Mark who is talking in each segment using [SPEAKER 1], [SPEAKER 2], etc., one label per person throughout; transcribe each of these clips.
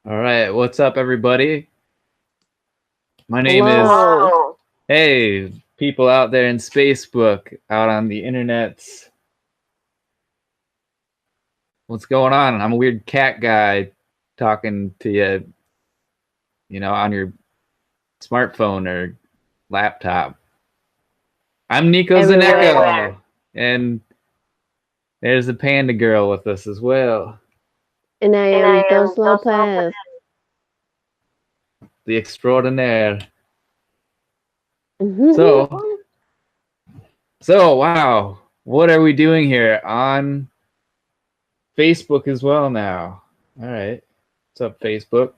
[SPEAKER 1] All right, what's up, everybody? My name is,
[SPEAKER 2] Hello.
[SPEAKER 1] hey, people out there in Spacebook, out on the internets. What's going on? I'm a weird cat guy talking to you, on your smartphone or laptop. I'm Nico
[SPEAKER 2] Everywhere.
[SPEAKER 1] Zanecko, and there's the panda girl with us as well,
[SPEAKER 2] And I
[SPEAKER 3] And
[SPEAKER 2] am
[SPEAKER 3] I am
[SPEAKER 2] Dos
[SPEAKER 3] Dos Lopez.
[SPEAKER 2] Lopez.
[SPEAKER 1] the extraordinaire.
[SPEAKER 2] Mhm.
[SPEAKER 1] So, so wow, what are we doing here on Facebook as well now? All right. What's up, Facebook?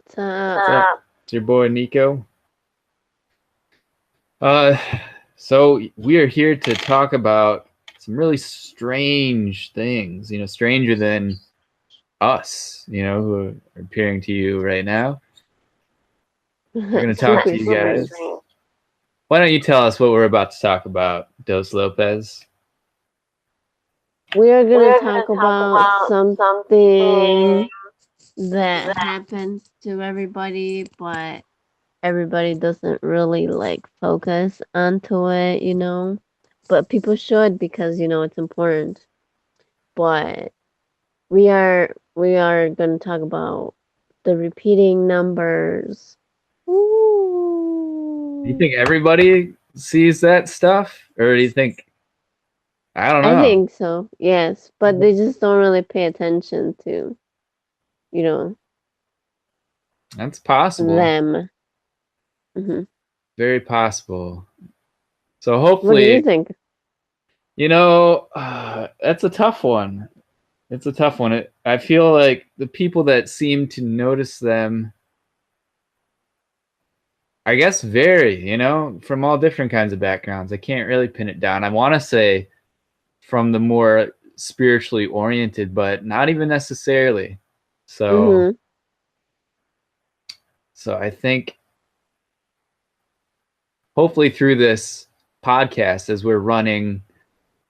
[SPEAKER 2] What's up?
[SPEAKER 1] What's up? It's your boy Nico. Uh, so we are here to talk about some really strange things, stranger than us, who are appearing to you right now. We're going to talk
[SPEAKER 2] Super
[SPEAKER 1] to you
[SPEAKER 2] strange.
[SPEAKER 1] guys. Why don't you tell us what we're about to talk about, Dos Lopez?
[SPEAKER 2] We are
[SPEAKER 3] We're
[SPEAKER 2] going to
[SPEAKER 3] gonna
[SPEAKER 2] talk about something that happens to everybody, but everybody doesn't really like focus onto it, But people should because it's important. But we are going to talk about the repeating numbers.
[SPEAKER 1] Do you
[SPEAKER 2] Ooh.
[SPEAKER 1] think everybody sees that stuff? Or do you think, I don't
[SPEAKER 2] I
[SPEAKER 1] know.
[SPEAKER 2] think so, yes, but they just don't really pay attention to, you know,
[SPEAKER 1] That's possible.
[SPEAKER 2] them. Hmm.
[SPEAKER 1] Very possible. So
[SPEAKER 2] What do you
[SPEAKER 1] hopefully,
[SPEAKER 2] think?
[SPEAKER 1] that's a tough one. It's a tough one. I feel like the people that seem to notice them, I guess, vary, from all different kinds of backgrounds. I can't really pin it down. I want to say from the more spiritually oriented, but not even necessarily. So,
[SPEAKER 2] Hmm.
[SPEAKER 1] so I think hopefully through this podcast, as we're running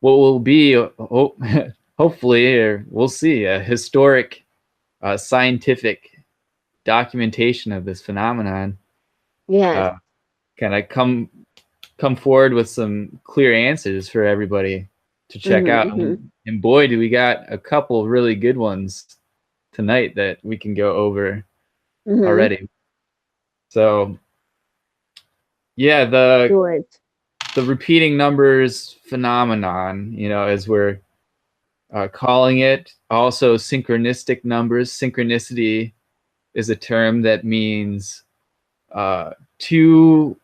[SPEAKER 1] what will be, hopefully, or we'll see, a historic, scientific documentation of this phenomenon.
[SPEAKER 2] Yes.
[SPEAKER 1] Kind of come forward with some clear answers for everybody to check
[SPEAKER 2] Hmm.
[SPEAKER 1] out.
[SPEAKER 2] Hmm.
[SPEAKER 1] And boy, do we got a couple really good ones tonight that we can go over
[SPEAKER 2] Hmm.
[SPEAKER 1] already. So yeah,
[SPEAKER 2] Do it.
[SPEAKER 1] the repeating numbers phenomenon, as we're calling it. Also, synchronistic numbers. Synchronicity is a term that means two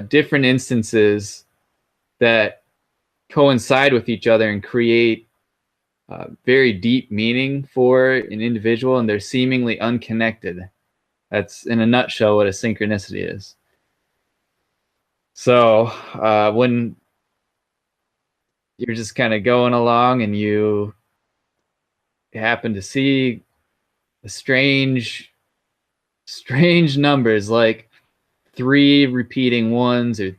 [SPEAKER 1] different instances that coincide with each other and create very deep meaning for an individual, and they're seemingly unconnected. That's, in a nutshell, what a synchronicity is. So when you're just kind of going along and you happen to see strange numbers like 3 repeating ones or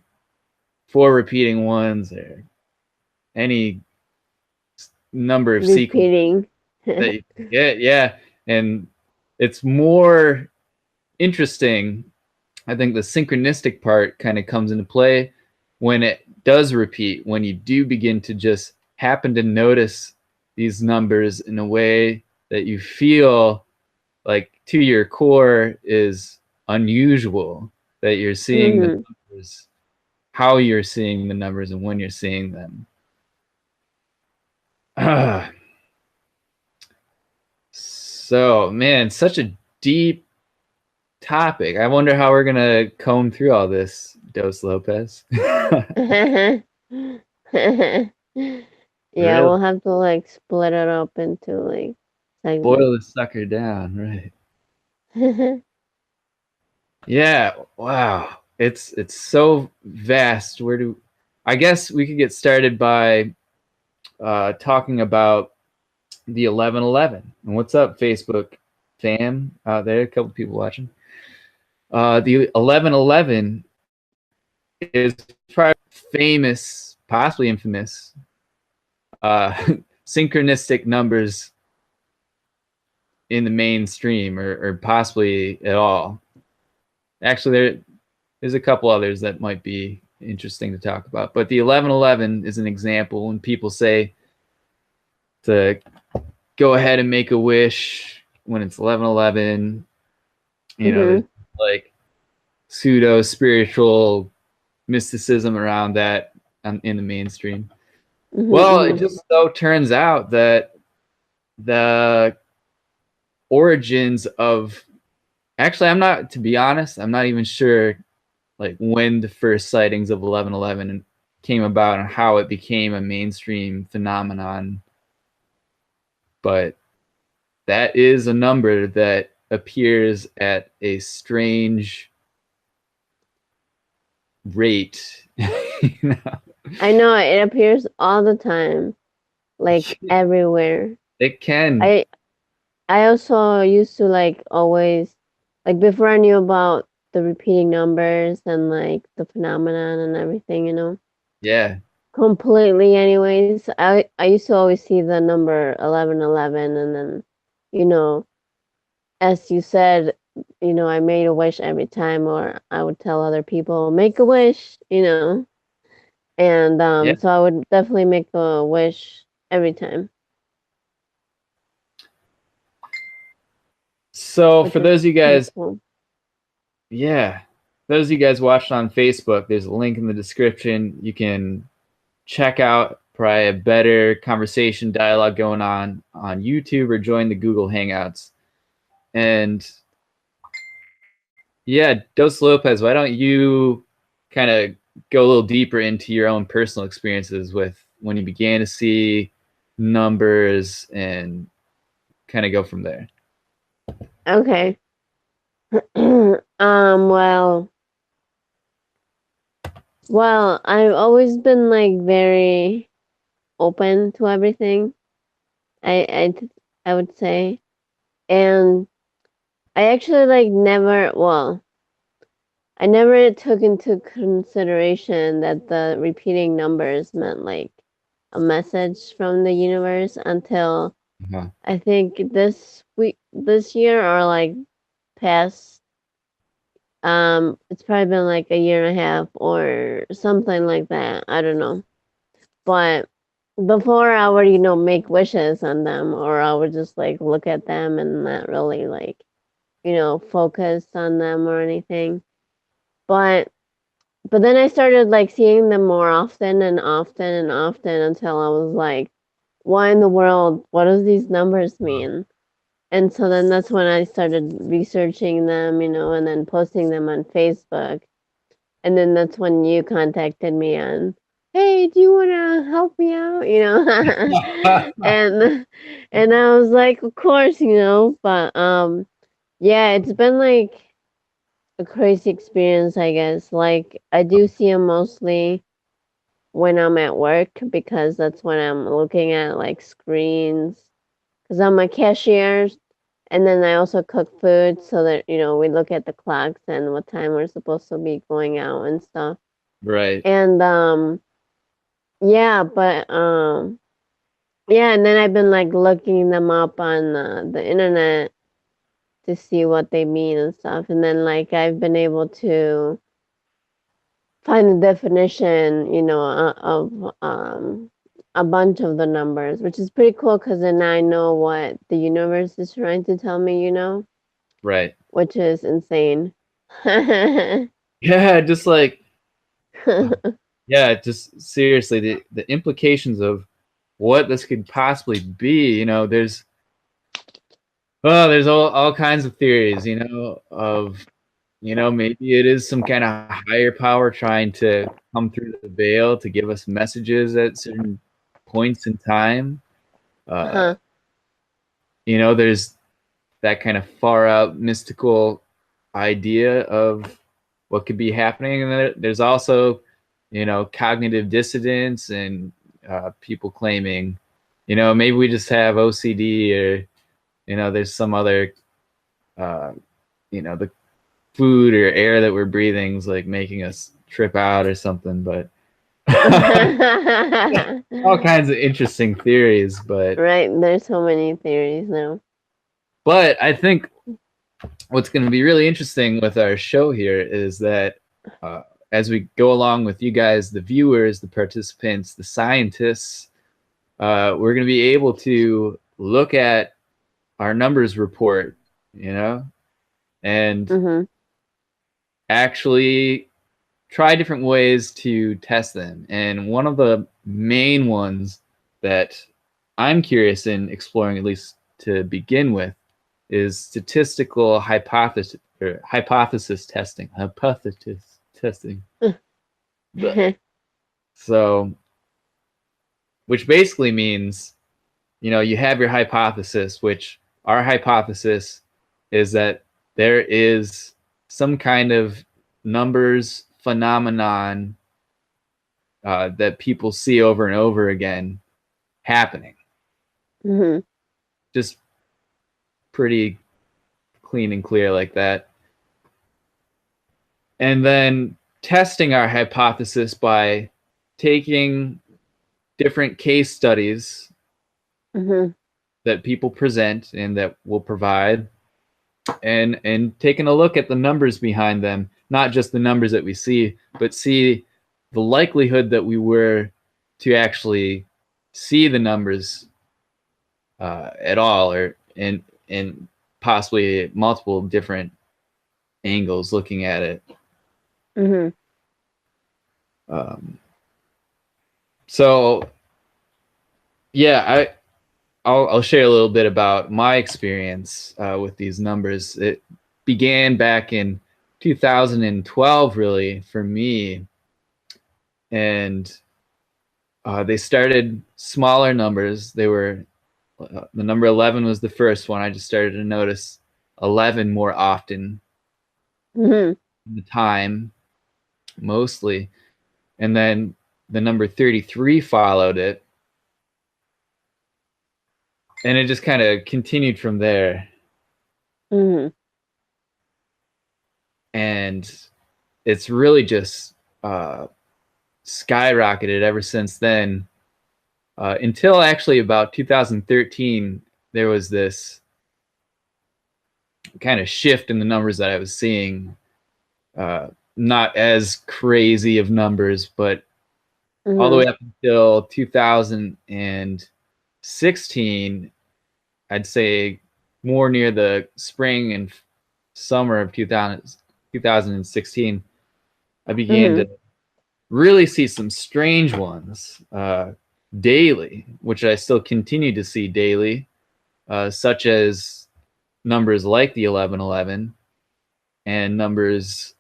[SPEAKER 1] 4 repeating ones or any number of sequences
[SPEAKER 2] Repeating.
[SPEAKER 1] that you can get, yeah. And it's more interesting. I think the synchronistic part kind of comes into play when it does repeat, when you do begin to just happen to notice these numbers in a way that you feel like to your core is unusual, that you're seeing the
[SPEAKER 2] Hmm.
[SPEAKER 1] numbers, how you're seeing the numbers, and when you're seeing them. So, man, such a deep topic. I wonder how we're gonna comb through all this, Dos Lopez.
[SPEAKER 2] Yeah,
[SPEAKER 1] Really
[SPEAKER 2] we'll have to like split it up into like segments.
[SPEAKER 1] boil the sucker down, right? Yeah, wow. It's so vast. I guess we could get started by talking about the 11/11. And what's up, Facebook fam out there? A couple people watching. The 11/11 is probably famous, possibly infamous, uh, synchronistic numbers in the mainstream or possibly at all. Actually, there's a couple others that might be interesting to talk about. But the 1111 is an example when people say to go ahead and make a wish when it's 1111. You know, there's like pseudo spiritual mysticism around that in the mainstream. Well, it just so turns out that the origins of, actually, to be honest, I'm not even sure like when the first sightings of 1111 came about and how it became a mainstream phenomenon. But that is a number that appears at a strange rate. You know?
[SPEAKER 2] I know, it appears all the time, like everywhere.
[SPEAKER 1] It can.
[SPEAKER 2] I also used to like always, like before I knew about the repeating numbers and like the phenomenon and everything, you know.
[SPEAKER 1] Yeah.
[SPEAKER 2] Completely anyways. I used to always see the number 1111, and then, you know, as you said, you know, I made a wish every time, or I would tell other people, make a wish, you know. And
[SPEAKER 1] Yeah.
[SPEAKER 2] so I would definitely make a wish every time.
[SPEAKER 1] So for those of you guys,
[SPEAKER 2] cool.
[SPEAKER 1] Yeah, those of you guys watching on Facebook, there's a link in the description. You can check out probably a better conversation dialogue going on YouTube, or join the Google Hangouts. And yeah, Dos Lopez, why don't you kind of go a little deeper into your own personal experiences with when you began to see numbers and kind of go from there.
[SPEAKER 2] Okay. Well, I've always been like very open to everything. I would say, and I actually like I never took into consideration that the repeating numbers meant like a message from the universe until I think this year, or like past, it's probably been like a year and a half or something like that. I don't know. But before, I would, you know, make wishes on them, or I would just like look at them and not really like, you know, focus on them or anything. But then I started like seeing them more often and often and often until I was like, why in the world? What does these numbers mean? And so then that's when I started researching them, you know, and then posting them on Facebook. And then that's when you contacted me on, hey, do you want to help me out? You know, and I was like, of course, you know. But yeah, it's been like a crazy experience, I guess. Like I do see them mostly when I'm at work, because that's when I'm looking at like screens. Because I'm a cashier, and then I also cook food, so that, you know, we look at the clocks and what time we're supposed to be going out and stuff.
[SPEAKER 1] Right.
[SPEAKER 2] And yeah, but yeah, and then I've been like looking them up on the internet to see what they mean and stuff. And then like I've been able to find the definition, you know, of a bunch of the numbers, which is pretty cool, because then I know what the universe is trying to tell me, you know?
[SPEAKER 1] Right.
[SPEAKER 2] Which is insane.
[SPEAKER 1] Yeah, just like yeah, just seriously, the implications of what this could possibly be, you know, there's all kinds of theories, you know, of, you know, maybe it is some kind of higher power trying to come through the veil to give us messages at certain points in time. You know, there's that kind of far out mystical idea of what could be happening, and there's also, you know, cognitive dissonance and people claiming, you know, maybe we just have OCD, or, you know, there's some other, you know, the food or air that we're breathing is like making us trip out or something. But all kinds of interesting theories. But
[SPEAKER 2] right, there's so many theories now.
[SPEAKER 1] But I think what's going to be really interesting with our show here is that as we go along with you guys, the viewers, the participants, the scientists, we're going to be able to look at our numbers report, you know, and
[SPEAKER 2] Mm-hmm.
[SPEAKER 1] actually try different ways to test them. And one of the main ones that I'm curious in exploring, at least to begin with, is statistical hypothesis testing. Hypothesis testing. So, which basically means, you have your hypothesis, which our hypothesis is that there is some kind of numbers phenomenon that people see over and over again happening.
[SPEAKER 2] Mm-hmm.
[SPEAKER 1] Just pretty clean and clear like that. And then testing our hypothesis by taking different case studies
[SPEAKER 2] Mm-hmm.
[SPEAKER 1] that people present and that we'll provide, and taking a look at the numbers behind them, not just the numbers that we see, but see the likelihood that we were to actually see the numbers at all, or in possibly multiple different angles looking at it.
[SPEAKER 2] Mm-hmm.
[SPEAKER 1] So yeah, I'll share a little bit about my experience with these numbers. It began back in 2012, really, for me, and they started smaller numbers. They were the number 11 was the first one. I just started to notice 11 more often
[SPEAKER 2] Mm-hmm.
[SPEAKER 1] in the time, mostly, and then the number 33 followed it, and it just kind of continued from there.
[SPEAKER 2] Mm-hmm.
[SPEAKER 1] And it's really just skyrocketed ever since then, until actually about 2013. There was this kind of shift in the numbers that I was seeing. Not as crazy of numbers, but all the way up until 2016, I'd say more near the spring and summer of 2016, I began
[SPEAKER 2] Mm-hmm.
[SPEAKER 1] to really see some strange ones daily, which I still continue to see daily, such as numbers like the 1111 and numbers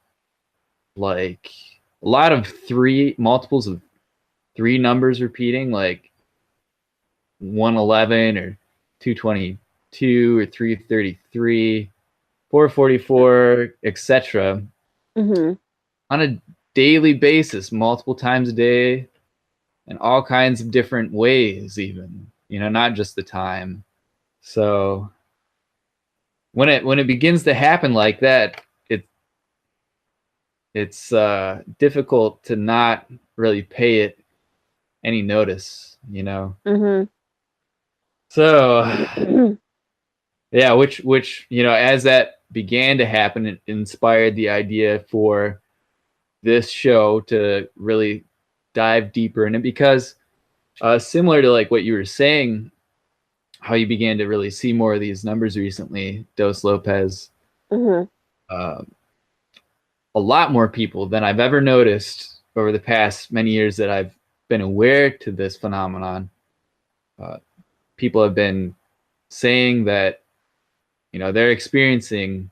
[SPEAKER 1] like a lot of multiples of three numbers repeating, like 111 or 222 or 333, 444, etc.
[SPEAKER 2] Mm-hmm.
[SPEAKER 1] on a daily basis, multiple times a day, in all kinds of different ways, even, not just the time. So when it begins to happen like that, it's difficult to not really pay it any notice.
[SPEAKER 2] Mm-hmm.
[SPEAKER 1] So yeah, which as that began to happen, it inspired the idea for this show to really dive deeper in it, because similar to like what you were saying, how you began to really see more of these numbers recently, Dos Lopez,
[SPEAKER 2] Mm-hmm.
[SPEAKER 1] uh, a lot more people than I've ever noticed over the past many years that I've been aware to this phenomenon. People have been saying that they're experiencing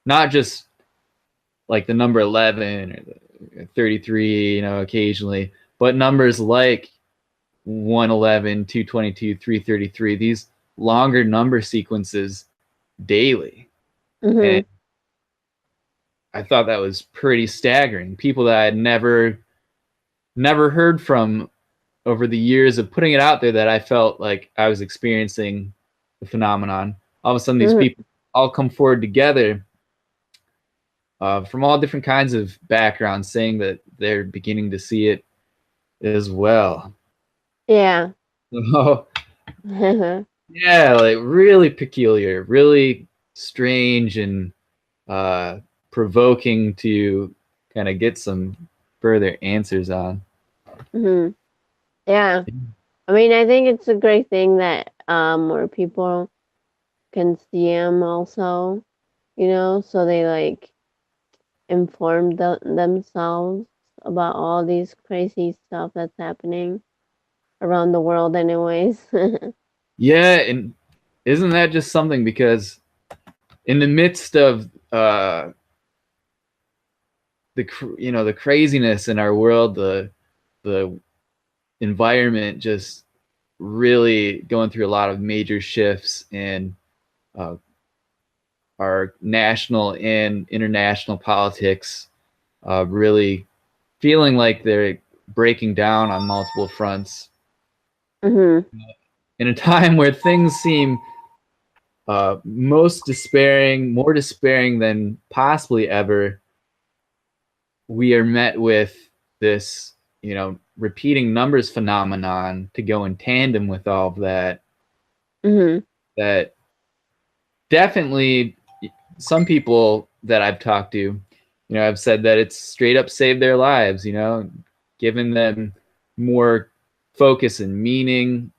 [SPEAKER 1] not just like the number 11 or the 33, occasionally, but numbers like 111, 222, 333, these longer number sequences daily.
[SPEAKER 2] Mm-hmm.
[SPEAKER 1] And I thought that was pretty staggering. People that I had never heard from over the years of putting it out there, that I felt like I was experiencing the phenomenon. All of a sudden, these
[SPEAKER 2] Mm-hmm.
[SPEAKER 1] people all come forward together from all different kinds of backgrounds, saying that they're beginning to see it as well.
[SPEAKER 2] Yeah.
[SPEAKER 1] So,
[SPEAKER 2] Mm-hmm.
[SPEAKER 1] Yeah, like really peculiar, really strange and provoking to kind of get some further answers on.
[SPEAKER 2] Hmm. Yeah. I mean, I think it's a great thing that more people can see them also, so they like inform themselves about all these crazy stuff that's happening around the world anyways.
[SPEAKER 1] Yeah, and isn't that just something? Because in the midst of the craziness in our world, the environment just really going through a lot of major shifts in uh, our national and international politics, really feeling like they're breaking down on multiple fronts.
[SPEAKER 2] Hmm.
[SPEAKER 1] In a time where things seem most despairing, more despairing than possibly ever, we are met with this, repeating numbers phenomenon to go in tandem with all of that.
[SPEAKER 2] Hmm.
[SPEAKER 1] That definitely some people that I've talked to, have said that it's straight up saved their lives, given them more focus and meaning,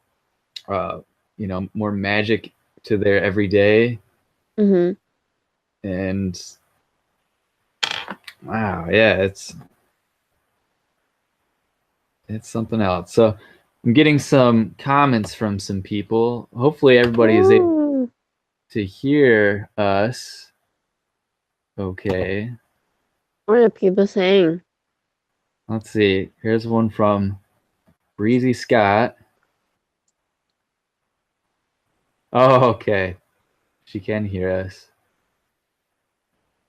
[SPEAKER 1] more magic to their everyday.
[SPEAKER 2] Hmm.
[SPEAKER 1] And wow, yeah, it's something else. So I'm getting some comments from some people. Hopefully everybody is able
[SPEAKER 2] Ooh.
[SPEAKER 1] to hear us. Okay.
[SPEAKER 2] What are people saying?
[SPEAKER 1] Let's see. Here's one from Breezy Scott. Oh, okay. She can hear us.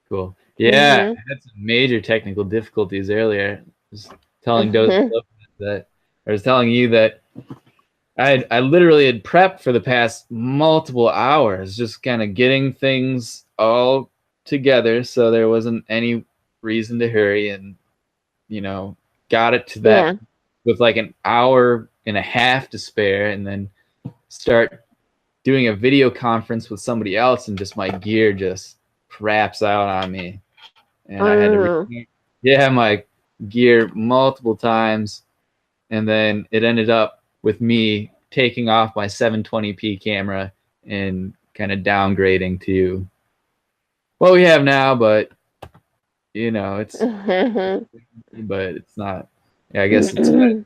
[SPEAKER 1] Cool.
[SPEAKER 2] Can you
[SPEAKER 1] Yeah,
[SPEAKER 2] hear
[SPEAKER 1] I had some major technical difficulties earlier. I was telling Doze
[SPEAKER 2] us?
[SPEAKER 1] that I was telling you that I literally had prepped for the past multiple hours, just kind of getting things all together, so there wasn't any reason to hurry, and got it to that
[SPEAKER 2] Yeah.
[SPEAKER 1] with like an hour and a half to spare, and then start doing a video conference with somebody else, and just my gear just craps out on me, and
[SPEAKER 2] Oh,
[SPEAKER 1] I had to
[SPEAKER 2] no.
[SPEAKER 1] my gear multiple times, and then it ended up with me taking off my 720p camera and kind of downgrading to what we have now, but it's but it's not. Yeah, I guess it's better.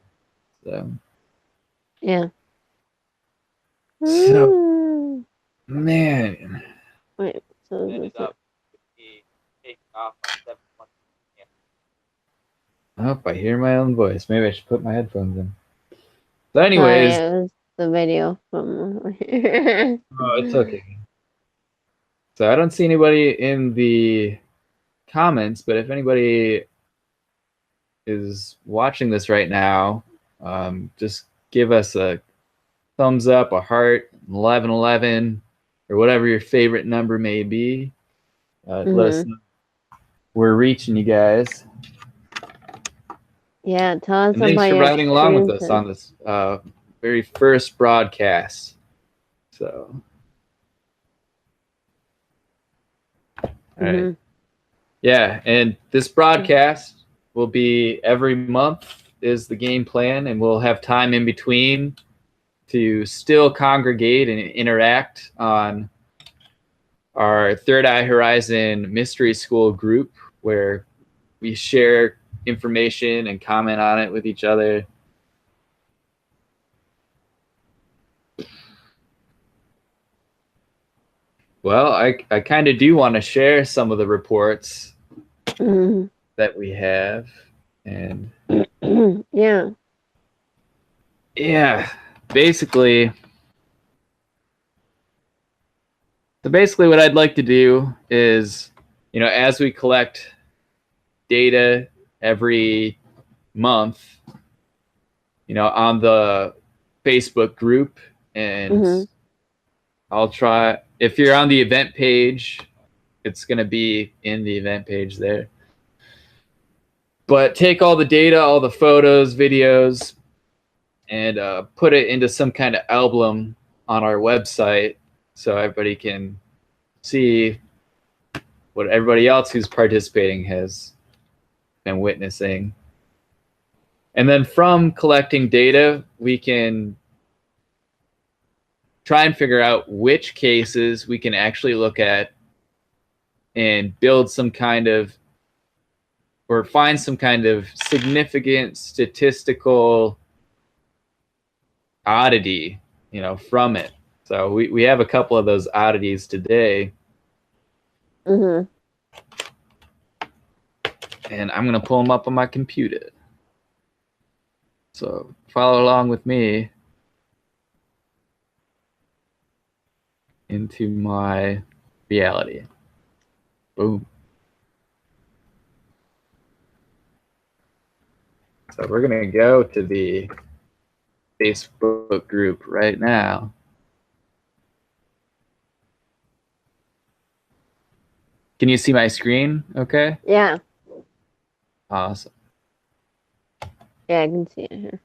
[SPEAKER 1] So,
[SPEAKER 2] Yeah.
[SPEAKER 1] so
[SPEAKER 2] Ooh.
[SPEAKER 1] man,
[SPEAKER 2] Wait, so is
[SPEAKER 1] ended
[SPEAKER 2] this it?
[SPEAKER 1] up taking off my 720. Oh, I hear my own voice. Maybe I should put my headphones in. So,
[SPEAKER 2] Sorry,
[SPEAKER 1] anyways,
[SPEAKER 2] it was the video from over here.
[SPEAKER 1] oh, it's okay. So I don't see anybody in the comments, but if anybody is watching this right now, just give us a thumbs up, a heart, 1111, or whatever your favorite number may be. Let us know we're reaching you guys.
[SPEAKER 2] Yeah, tell us
[SPEAKER 1] And thanks
[SPEAKER 2] about
[SPEAKER 1] for
[SPEAKER 2] your
[SPEAKER 1] riding along with us
[SPEAKER 2] experiences.
[SPEAKER 1] on this very first broadcast. So, all right.
[SPEAKER 2] Hmm.
[SPEAKER 1] Yeah, and this broadcast will be every month is the game plan, and we'll have time in between to still congregate and interact on our Third Eye Horizon Mystery School group, where we share information and comment on it with each other. Well, I kind of do want to share some of the reports that we have. And
[SPEAKER 2] Yeah.
[SPEAKER 1] yeah, basically, what I'd like to do is, as we collect data every month, on the Facebook group, and I'll try, if you're on the event page, it's going to be in the event page there. But take all the data, all the photos, videos, and put it into some kind of album on our website so everybody can see what everybody else who's participating has been witnessing. And then from collecting data, we can try and figure out which cases we can actually look at and build some kind of, or find some kind of significant statistical oddity, from it. So we have a couple of those oddities today.
[SPEAKER 2] Mm-hmm.
[SPEAKER 1] And I'm going to pull them up on my computer. So follow along with me into my reality. Boom. So we're going to go to the Facebook group right now. Can you see my screen okay?
[SPEAKER 2] Yeah.
[SPEAKER 1] Awesome.
[SPEAKER 2] Yeah, I can see it here.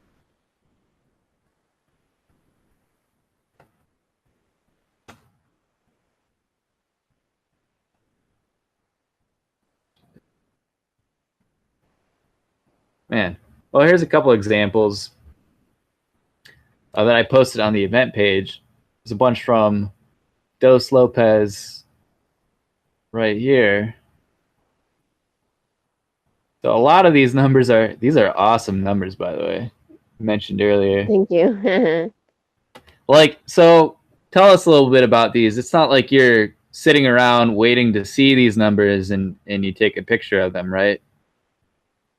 [SPEAKER 1] Man. Well, here's a couple examples that I posted on the event page. There's a bunch from Dos Lopez right here. So a lot of these numbers are awesome numbers, by the way, mentioned earlier.
[SPEAKER 2] Thank you.
[SPEAKER 1] So tell us a little bit about these. It's not like you're sitting around waiting to see these numbers and you take a picture of them, right?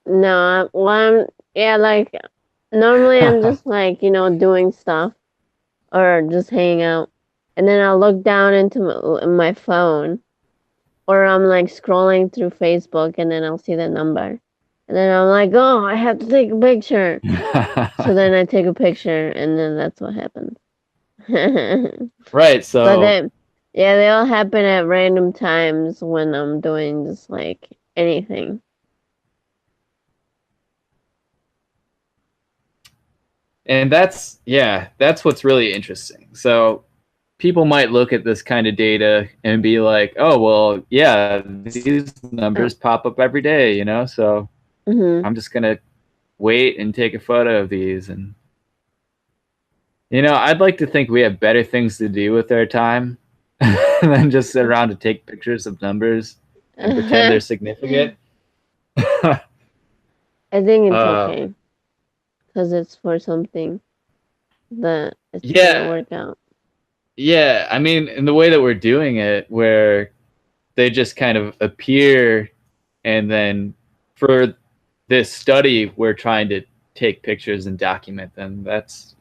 [SPEAKER 2] No, like normally I'm just like, doing stuff or just hanging out. And then I'll look down into my phone, or I'm like scrolling through Facebook and then I'll see the number. And then I'm like, oh, I have to take a picture. So then I take a picture and then that's what happens.
[SPEAKER 1] Right, so
[SPEAKER 2] But they all happen at random times when I'm doing just like anything.
[SPEAKER 1] and that's what's really interesting. So people might look at this kind of data and be like, oh, well, yeah, these numbers pop up every day, so
[SPEAKER 2] Mm-hmm.
[SPEAKER 1] I'm just going to wait and take a photo of these. And, I'd like to think we have better things to do with our time than just sit around to take pictures of numbers and pretend they're significant.
[SPEAKER 2] I think it's okay. Because it's for something that it's going to work out.
[SPEAKER 1] Yeah, I mean, in the way that we're doing it, where they just kind of appear, and then for this study, we're trying to take pictures and document them. That's,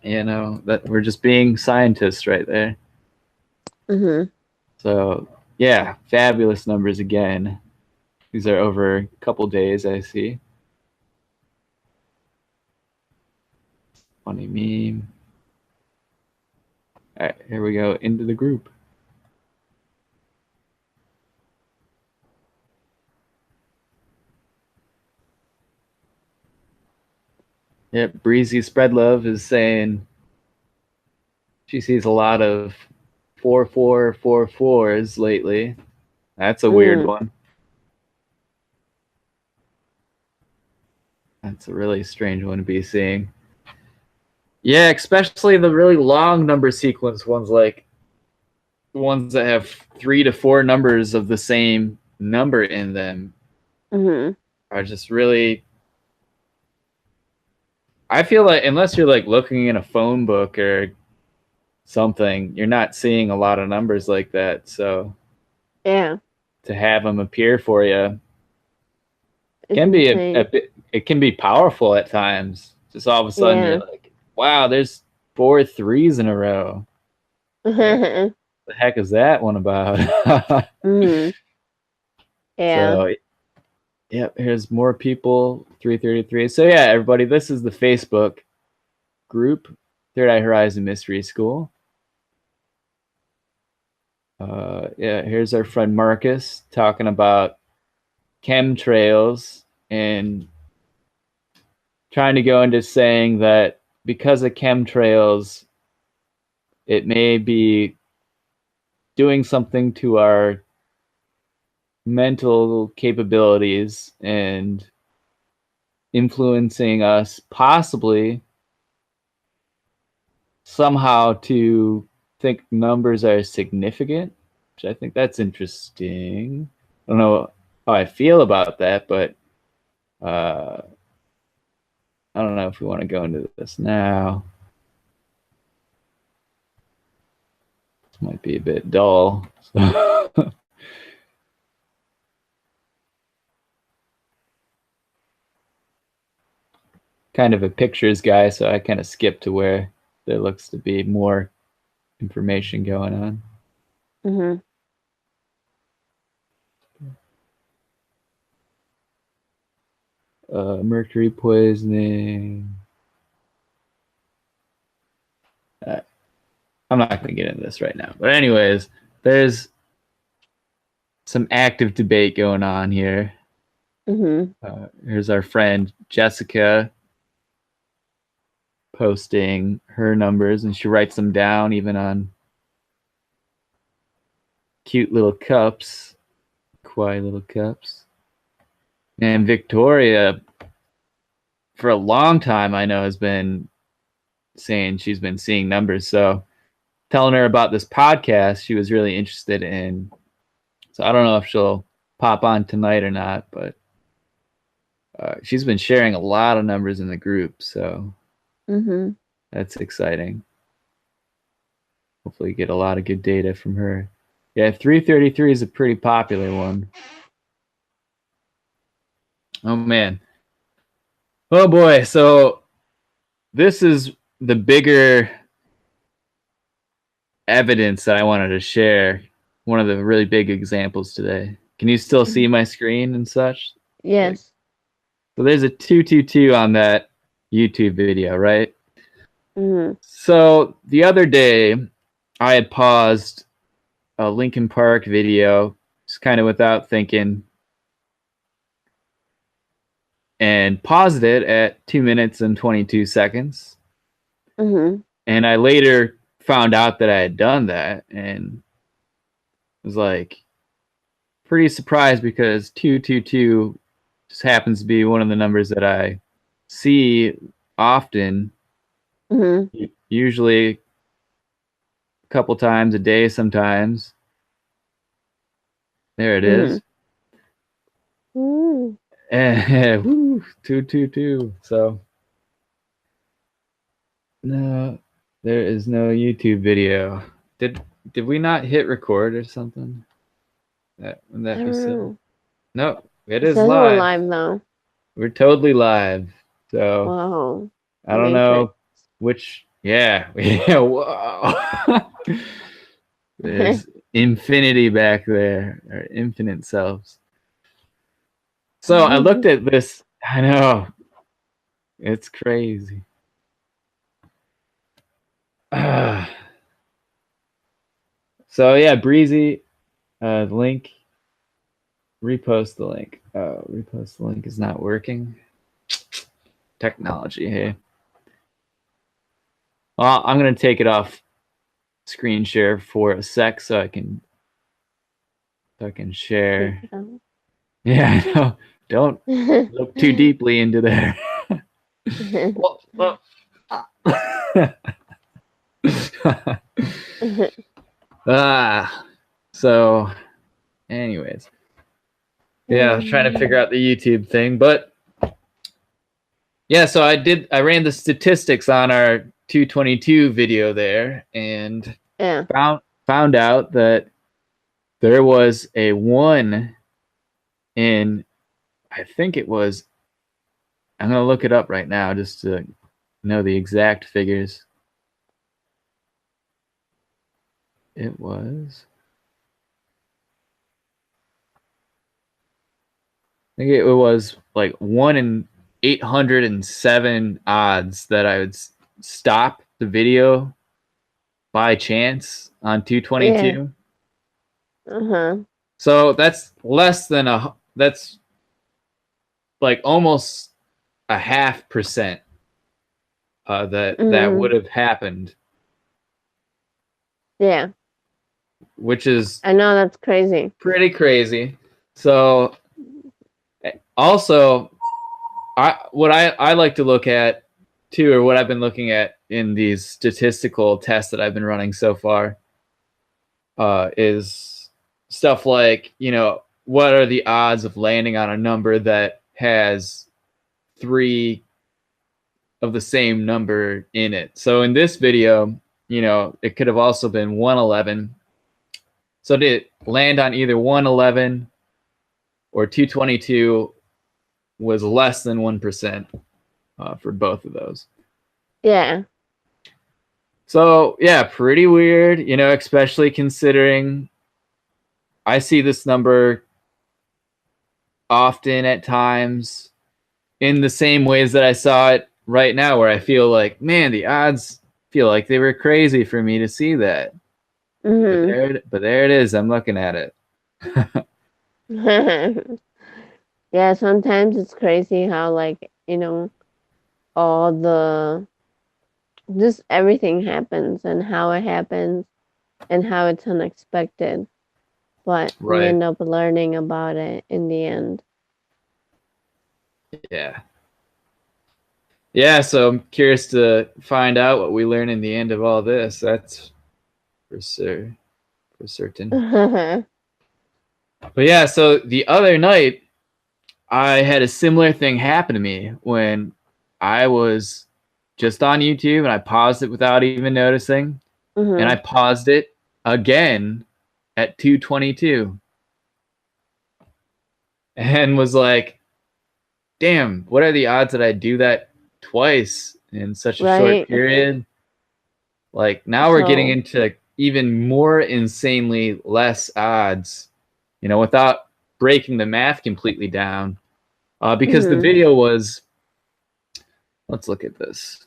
[SPEAKER 1] that we're just being scientists right there.
[SPEAKER 2] Mm-hmm.
[SPEAKER 1] So, yeah, fabulous numbers again. These are over a couple days, I see. Funny meme. All right, here we go into the group. Yep, Breezy Spread Love is saying she sees a lot of 4444s lately. That's a weird one. That's a really strange one to be seeing. Yeah, especially the really long number sequence ones, like the ones that have 3 to 4 numbers of the same number in them, are just really. I feel like unless you're like looking in a phone book or something, you're not seeing a lot of numbers like that. So
[SPEAKER 2] yeah,
[SPEAKER 1] to have them appear for you can be a bit. It can be powerful at times. Just all of a sudden you're like, wow, there's 4 3s in a row. What the heck is that one about?
[SPEAKER 2] Yeah.
[SPEAKER 1] So, yep, here's more people, 333. So yeah, everybody, this is the Facebook group, Third Eye Horizon Mystery School. Yeah, here's our friend Marcus talking about chemtrails and trying to go into saying that because of chemtrails, it may be doing something to our mental capabilities and influencing us possibly somehow to think numbers are significant, which I think that's interesting. I don't know how I feel about that, but I don't know if we want to go into this now. This might be a bit dull. Kind of a pictures guy, so I kind of skip to where there looks to be more information going on.
[SPEAKER 2] Mm-hmm.
[SPEAKER 1] Mercury poisoning. I'm not going to get into this right now. But anyways, there's some active debate going on here.
[SPEAKER 2] Mm-hmm.
[SPEAKER 1] Here's our friend Jessica posting her numbers, and she writes them down even on cute little cups, kawaii little cups. And Victoria, for a long time, I know, has been saying she's been seeing numbers. So telling her about this podcast she was really interested in. So I don't know if she'll pop on tonight or not, but she's been sharing a lot of numbers in the group. So that's exciting. Hopefully get a lot of good data from her. Yeah, 333 is a pretty popular one. Oh, man. Oh, boy. So this is the bigger evidence that I wanted to share. One of the really big examples today. Can you still see my screen and such?
[SPEAKER 2] Yes.
[SPEAKER 1] So there's a 222 on that YouTube video, right?
[SPEAKER 2] Mm-hmm.
[SPEAKER 1] So the other day, I had paused a Linkin Park video, just kind of without thinking, and paused it at 2 minutes and 22 seconds.
[SPEAKER 2] Mm-hmm.
[SPEAKER 1] And I later found out that I had done that and was like pretty surprised because 222 just happens to be one of the numbers that I see often, usually a couple times a day sometimes. There it is.
[SPEAKER 2] Mm-hmm.
[SPEAKER 1] And woo, 222. So no, there is no YouTube video. Did we not hit record or something? Wouldn't that be so? No, it is
[SPEAKER 2] says
[SPEAKER 1] live.
[SPEAKER 2] we're live now.
[SPEAKER 1] We're totally live. So
[SPEAKER 2] Wow.
[SPEAKER 1] I don't know which. Yeah. Whoa. There's infinity back there, or infinite selves. So I looked at this. I know. It's crazy. So yeah, Breezy, link. Repost the link. Oh, repost the link is not working. Technology, hey. Well, I'm gonna take it off screen share for a sec so I can share. Yeah, I know. Don't look too deeply into there. So anyways. Yeah, I was trying to figure out the YouTube thing, but yeah, so I ran the statistics on our 222 video there and found out that there was a 1 in, I think it was, I'm going to look it up right now just to know the exact figures. It was, I think it was like 1 in 807 odds that I would stop the video by chance on 222. So that's less than that's like almost a 0.5% that would have happened
[SPEAKER 2] Yeah.
[SPEAKER 1] which is
[SPEAKER 2] I know, that's crazy.
[SPEAKER 1] pretty crazy. So also, I like to look at too, or what I've been looking at in these statistical tests that I've been running so far, is stuff like, what are the odds of landing on a number that has 3 of the same number in it. So in this video, it could have also been 111. So did it land on either 111 or 222 was less than 1% for both of those.
[SPEAKER 2] Yeah.
[SPEAKER 1] So yeah, pretty weird, especially considering I see this number often at times in the same ways that I saw it right now, where I feel like, man, the odds feel like they were crazy for me to see that. But there it is. I'm looking at it.
[SPEAKER 2] Yeah, sometimes it's crazy how, like, all the just everything happens and how it happens and how it's unexpected. But we
[SPEAKER 1] Right.
[SPEAKER 2] end up learning about it in the end.
[SPEAKER 1] Yeah. Yeah, so I'm curious to find out what we learn in the end of all this. That's for sure. For certain. But yeah, so the other night I had a similar thing happen to me when I was just on YouTube and I paused it without even noticing. And I paused it again at 222 and was like, damn, what are the odds that I do that twice in such a short period? Like, now we're getting into even more insanely less odds, without breaking the math completely down. Because the video was, let's look at this.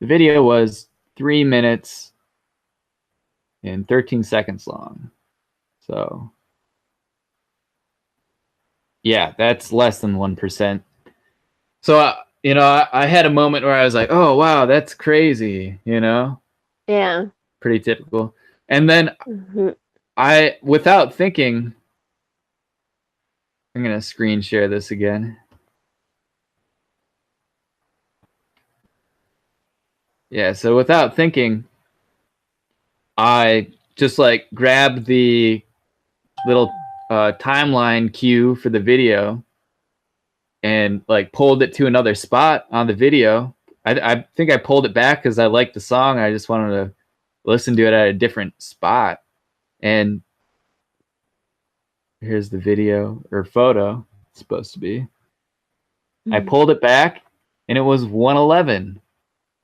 [SPEAKER 1] The video was 3 minutes and 13 seconds long. So, yeah, that's less than 1%. So, I had a moment where I was like, oh, wow, that's crazy,
[SPEAKER 2] Yeah.
[SPEAKER 1] Pretty typical. And then without thinking, I'm going to screen share this again. Yeah, so without thinking, I just like grabbed the little timeline cue for the video and like pulled it to another spot on the video. I think I pulled it back because I liked the song. I just wanted to listen to it at a different spot. And here's the video or photo, it's supposed to be. I pulled it back and it was 111.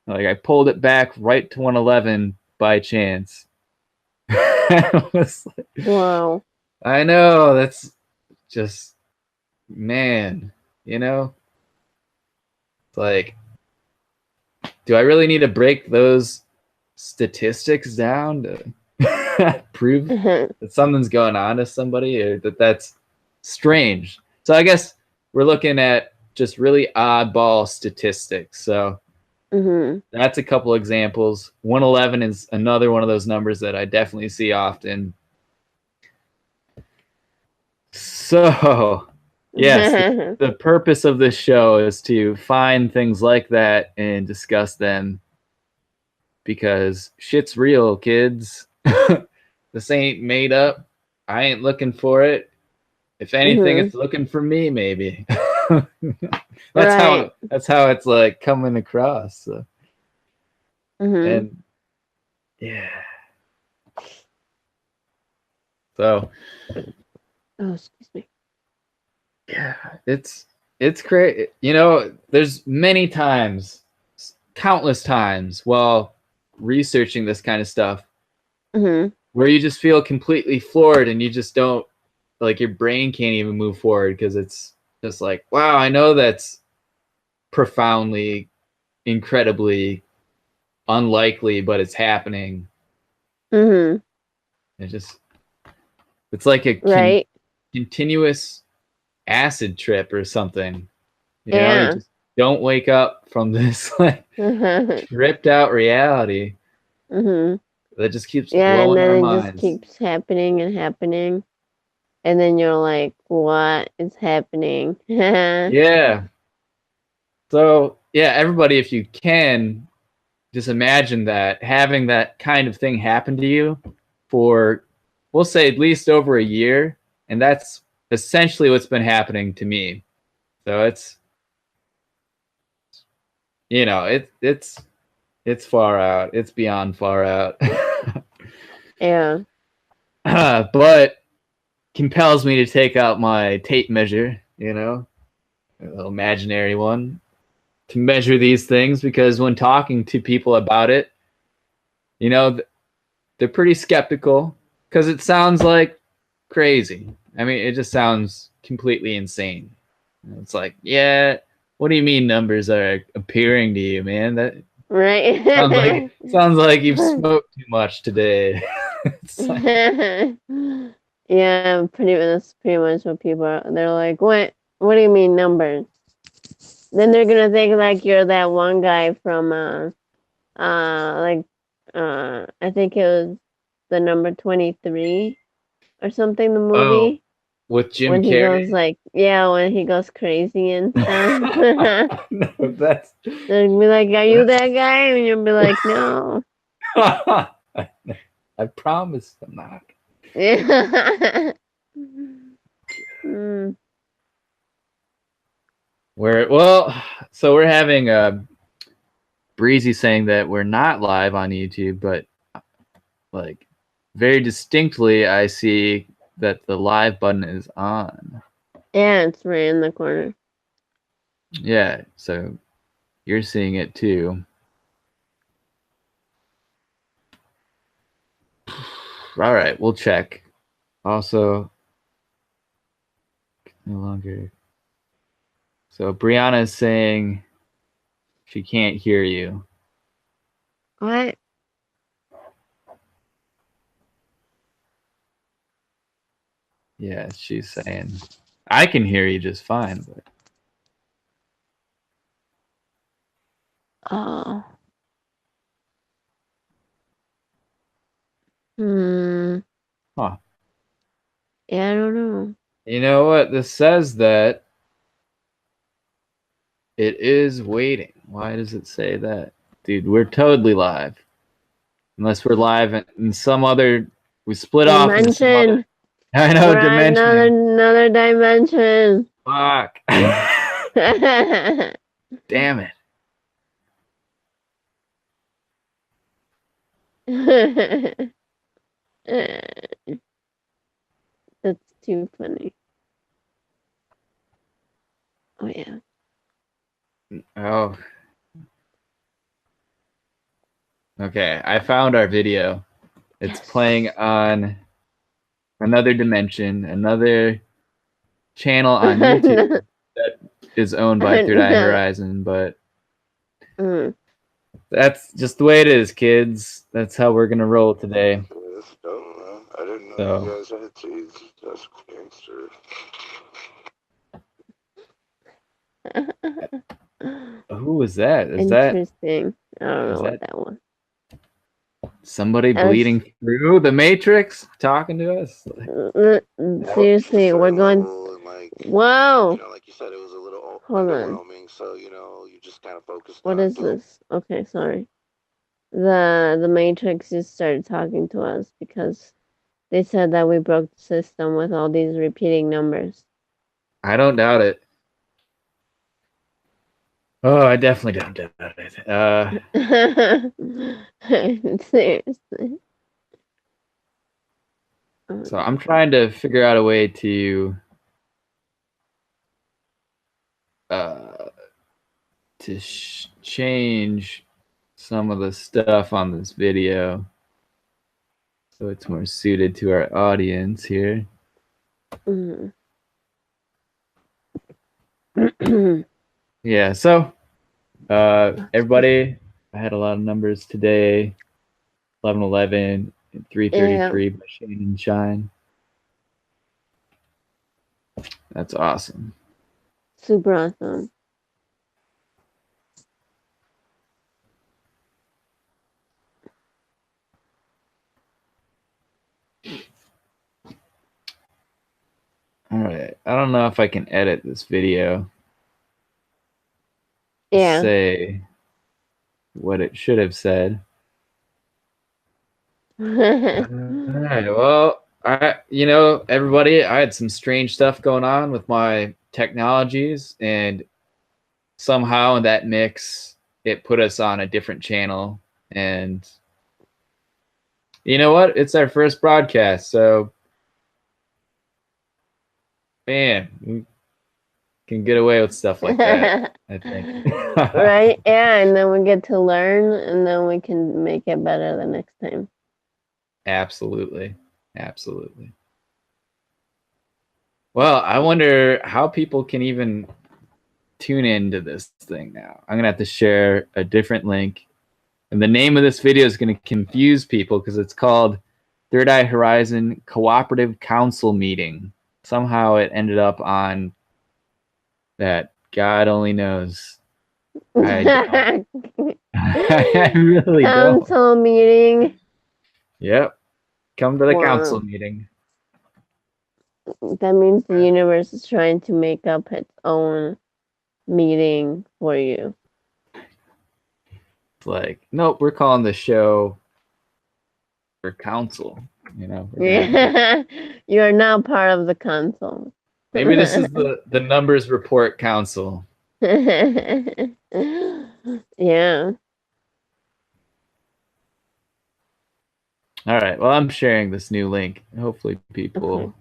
[SPEAKER 1] Like, I pulled it back right to 111 by chance.
[SPEAKER 2] Wow.
[SPEAKER 1] I know, that's just, man, it's like, do I really need to break those statistics down to prove that something's going on to somebody, or that's strange? So I guess we're looking at just really oddball statistics. So that's a couple examples. 111 is another one of those numbers that I definitely see often. So, yes, the purpose of this show is to find things like that and discuss them, because shit's real, kids. This ain't made up. I ain't looking for it. If anything, it's looking for me, maybe. That's how it's like coming across. So. And yeah. So.
[SPEAKER 2] Oh, excuse me.
[SPEAKER 1] Yeah, it's great. There's many times, countless times while researching this kind of stuff, where you just feel completely floored and you just don't, like, your brain can't even move forward because it's just like, wow, I know that's profoundly, incredibly unlikely, but it's happening. It's like a continuous acid trip or something. You just don't wake up from this like tripped out reality. that just keeps
[SPEAKER 2] Yeah, and
[SPEAKER 1] blowing our
[SPEAKER 2] then it just
[SPEAKER 1] minds.
[SPEAKER 2] keeps happening and happening. And then you're like, what is happening?
[SPEAKER 1] Yeah. So yeah, everybody, if you can, just imagine that having that kind of thing happen to you for, we'll say, at least over a year, and that's essentially what's been happening to me. So it's, you know, it's far out. It's beyond far out.
[SPEAKER 2] Yeah.
[SPEAKER 1] But compels me to take out my tape measure, you know, a little imaginary one, to measure these things, because when talking to people about it, you know, they're pretty skeptical because it sounds like crazy. I mean, it just sounds completely insane. It's like, yeah, what do you mean numbers are appearing to you, man? That
[SPEAKER 2] Right.
[SPEAKER 1] sounds like you've smoked too much today. It's like,
[SPEAKER 2] Yeah, that's pretty much what people are. They're like, what do you mean numbers? Then they're gonna think like you're that one guy from like I think it was the number 23 or something, the
[SPEAKER 1] oh,
[SPEAKER 2] movie.
[SPEAKER 1] with Jim
[SPEAKER 2] When he goes
[SPEAKER 1] Carrey.
[SPEAKER 2] like, yeah, when he goes crazy and stuff.
[SPEAKER 1] No, that's
[SPEAKER 2] They'll be like, are you that guy? And you'll be like, no.
[SPEAKER 1] I promise I'm not.
[SPEAKER 2] Yeah. Mm.
[SPEAKER 1] So we're having Breezy saying that we're not live on YouTube, but like very distinctly, I see that the live button is on.
[SPEAKER 2] Yeah, it's right in the corner.
[SPEAKER 1] Yeah, so you're seeing it too. All right, we'll check. Also, no longer. So Brianna is saying she can't hear you.
[SPEAKER 2] What?
[SPEAKER 1] Yeah, she's saying I can hear you just fine, but
[SPEAKER 2] Oh. Hmm.
[SPEAKER 1] huh.
[SPEAKER 2] Yeah, I don't know.
[SPEAKER 1] You know what? This says that it is waiting. Why does it say that? Dude, we're totally live. Unless we're live in some other, we split off in some other,
[SPEAKER 2] Dimension.
[SPEAKER 1] I know,
[SPEAKER 2] We're on
[SPEAKER 1] dimension.
[SPEAKER 2] another dimension.
[SPEAKER 1] Fuck. Damn it.
[SPEAKER 2] That's too funny. Oh yeah.
[SPEAKER 1] Oh, okay. I found our video. It's
[SPEAKER 2] Yes.
[SPEAKER 1] playing on another dimension, another channel on YouTube that is owned by Third Eye
[SPEAKER 2] No.
[SPEAKER 1] Horizon, but
[SPEAKER 2] Mm.
[SPEAKER 1] that's just the way it is, kids. That's how we're gonna roll today.
[SPEAKER 3] That's dope, man. I didn't know
[SPEAKER 1] So,
[SPEAKER 3] you guys had teeth. That's gangster.
[SPEAKER 1] who was that?
[SPEAKER 2] Interesting. I don't
[SPEAKER 1] Is
[SPEAKER 2] know what
[SPEAKER 1] that
[SPEAKER 2] that was.
[SPEAKER 1] somebody
[SPEAKER 2] That's,
[SPEAKER 1] bleeding through the Matrix talking to us?
[SPEAKER 2] seriously, we're
[SPEAKER 3] Certain
[SPEAKER 2] going.
[SPEAKER 3] level and like,
[SPEAKER 2] Whoa!
[SPEAKER 3] like you said, it was a little
[SPEAKER 2] Hold on.
[SPEAKER 3] underwhelming. So you just kind of focused
[SPEAKER 2] What
[SPEAKER 3] on
[SPEAKER 2] is
[SPEAKER 3] doing.
[SPEAKER 2] this? Okay, sorry. The Matrix just started talking to us because they said that we broke the system with all these repeating numbers.
[SPEAKER 1] I don't doubt it. Oh, I definitely don't doubt it.
[SPEAKER 2] Seriously.
[SPEAKER 1] So I'm trying to figure out a way to uh, change some of the stuff on this video so it's more suited to our audience here.
[SPEAKER 2] Mm.
[SPEAKER 1] Yeah, so everybody, I had a lot of numbers today. 1111 and 333 by Shane and Shine. That's awesome.
[SPEAKER 2] Super awesome.
[SPEAKER 1] All right. I don't know if I can edit this video.
[SPEAKER 2] Yeah.
[SPEAKER 1] Say what it should have said. All right. Well, everybody, I had some strange stuff going on with my technologies, and somehow in that mix, it put us on a different channel. And you know what? It's our first broadcast, so man, we can get away with stuff like that, I think.
[SPEAKER 2] Right? Yeah, and then we get to learn, and then we can make it better the next time.
[SPEAKER 1] Absolutely. Absolutely. Well, I wonder how people can even tune into this thing now. I'm going to have to share a different link. And the name of this video is going to confuse people because it's called Third Eye Horizon Cooperative Council Meeting. Somehow it ended up on that. God only knows. I really don't.
[SPEAKER 2] Council meeting.
[SPEAKER 1] Yep. Come to the
[SPEAKER 2] Wow.
[SPEAKER 1] council meeting.
[SPEAKER 2] That means the universe is trying to make up its own meeting for you.
[SPEAKER 1] It's like, nope, we're calling the show for council. You know,
[SPEAKER 2] Yeah. You are now part of the council.
[SPEAKER 1] maybe this is the numbers report council.
[SPEAKER 2] Yeah.
[SPEAKER 1] All right. Well, I'm sharing this new link. Hopefully people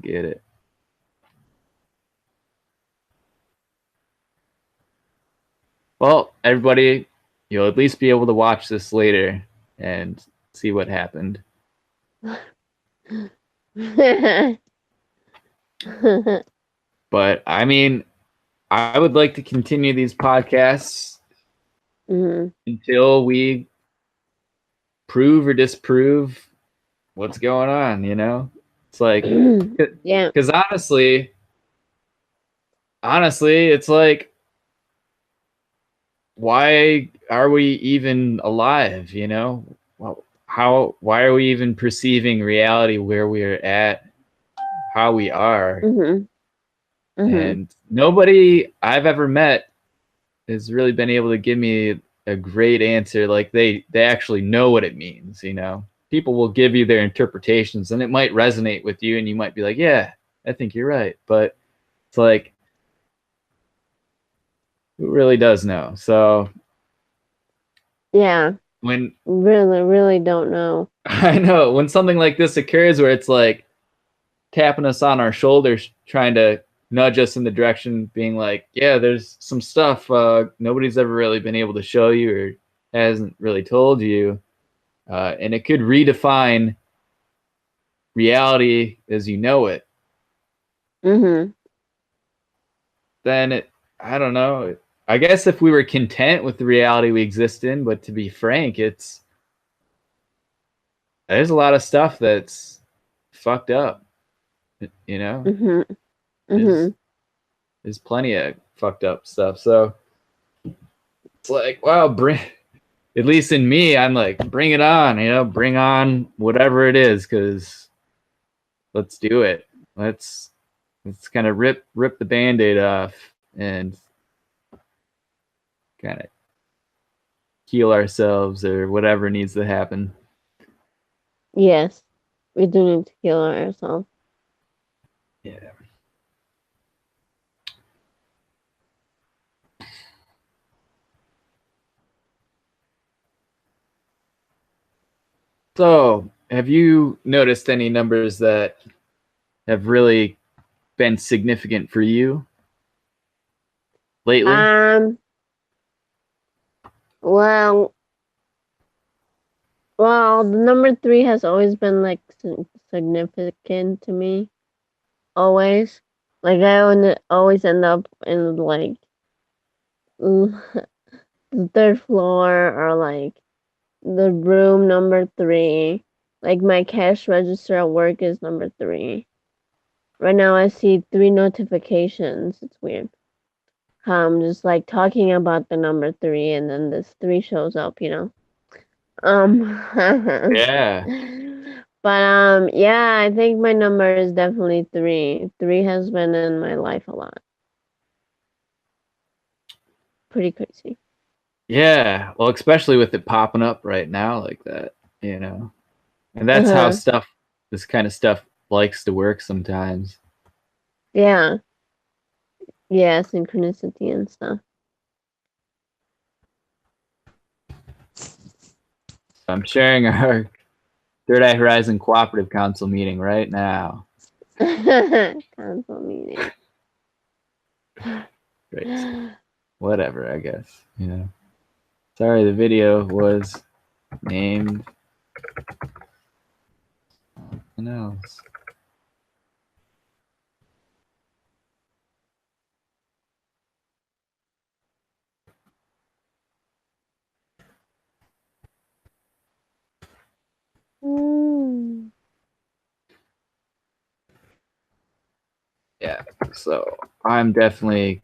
[SPEAKER 1] get it. Well, everybody, you'll at least be able to watch this later and see what happened. But I mean, I would like to continue these podcasts until we prove or disprove what's going on, you know? It's like,
[SPEAKER 2] yeah.
[SPEAKER 1] Because honestly, it's like, why are we even alive, you know? Why are we even perceiving reality where we're at, how we are? And nobody I've ever met has really been able to give me a great answer. Like they actually know what it means, you know? People will give you their interpretations and it might resonate with you and you might be like, yeah, I think you're right. But it's like, who really does know? So
[SPEAKER 2] yeah,
[SPEAKER 1] when
[SPEAKER 2] really don't know.
[SPEAKER 1] I know when something like this occurs where it's like tapping us on our shoulders, trying to nudge us in the direction, being like, yeah, there's some stuff nobody's ever really been able to show you or hasn't really told you. And it could redefine reality as you know it. Then I don't know. I guess if we were content with the reality we exist in, but to be frank, there's a lot of stuff that's fucked up, you know? There's plenty of fucked up stuff. So it's like, wow, at least in me, I'm like, bring it on, you know, bring on whatever it is, because let's do it. Let's kind of rip the Band-Aid off and kind of heal ourselves or whatever needs to happen.
[SPEAKER 2] Yes, we do need to heal ourselves.
[SPEAKER 1] Yeah. So, have you noticed any numbers that have really been significant for you lately?
[SPEAKER 2] Well, the number 3 has always been like significant to me. Always. Like I always end up in like the 3rd floor or like the room number 3. Like my cash register at work is number 3. Right now I see 3 notifications. It's weird. I'm just like talking about the number 3 and then this 3 shows up, you know.
[SPEAKER 1] Yeah.
[SPEAKER 2] But yeah, I think my number is definitely 3. 3 has been in my life a lot. Pretty crazy.
[SPEAKER 1] Yeah, well, especially with it popping up right now like that, you know. And that's how this kind of stuff likes to work sometimes.
[SPEAKER 2] Yeah. Yeah, synchronicity and stuff.
[SPEAKER 1] I'm sharing our Third Eye Horizon Cooperative Council meeting right now.
[SPEAKER 2] Council meeting.
[SPEAKER 1] Great. Whatever, I guess. You know. Sorry, the video was named something else.
[SPEAKER 2] Mm.
[SPEAKER 1] Yeah, so I'm definitely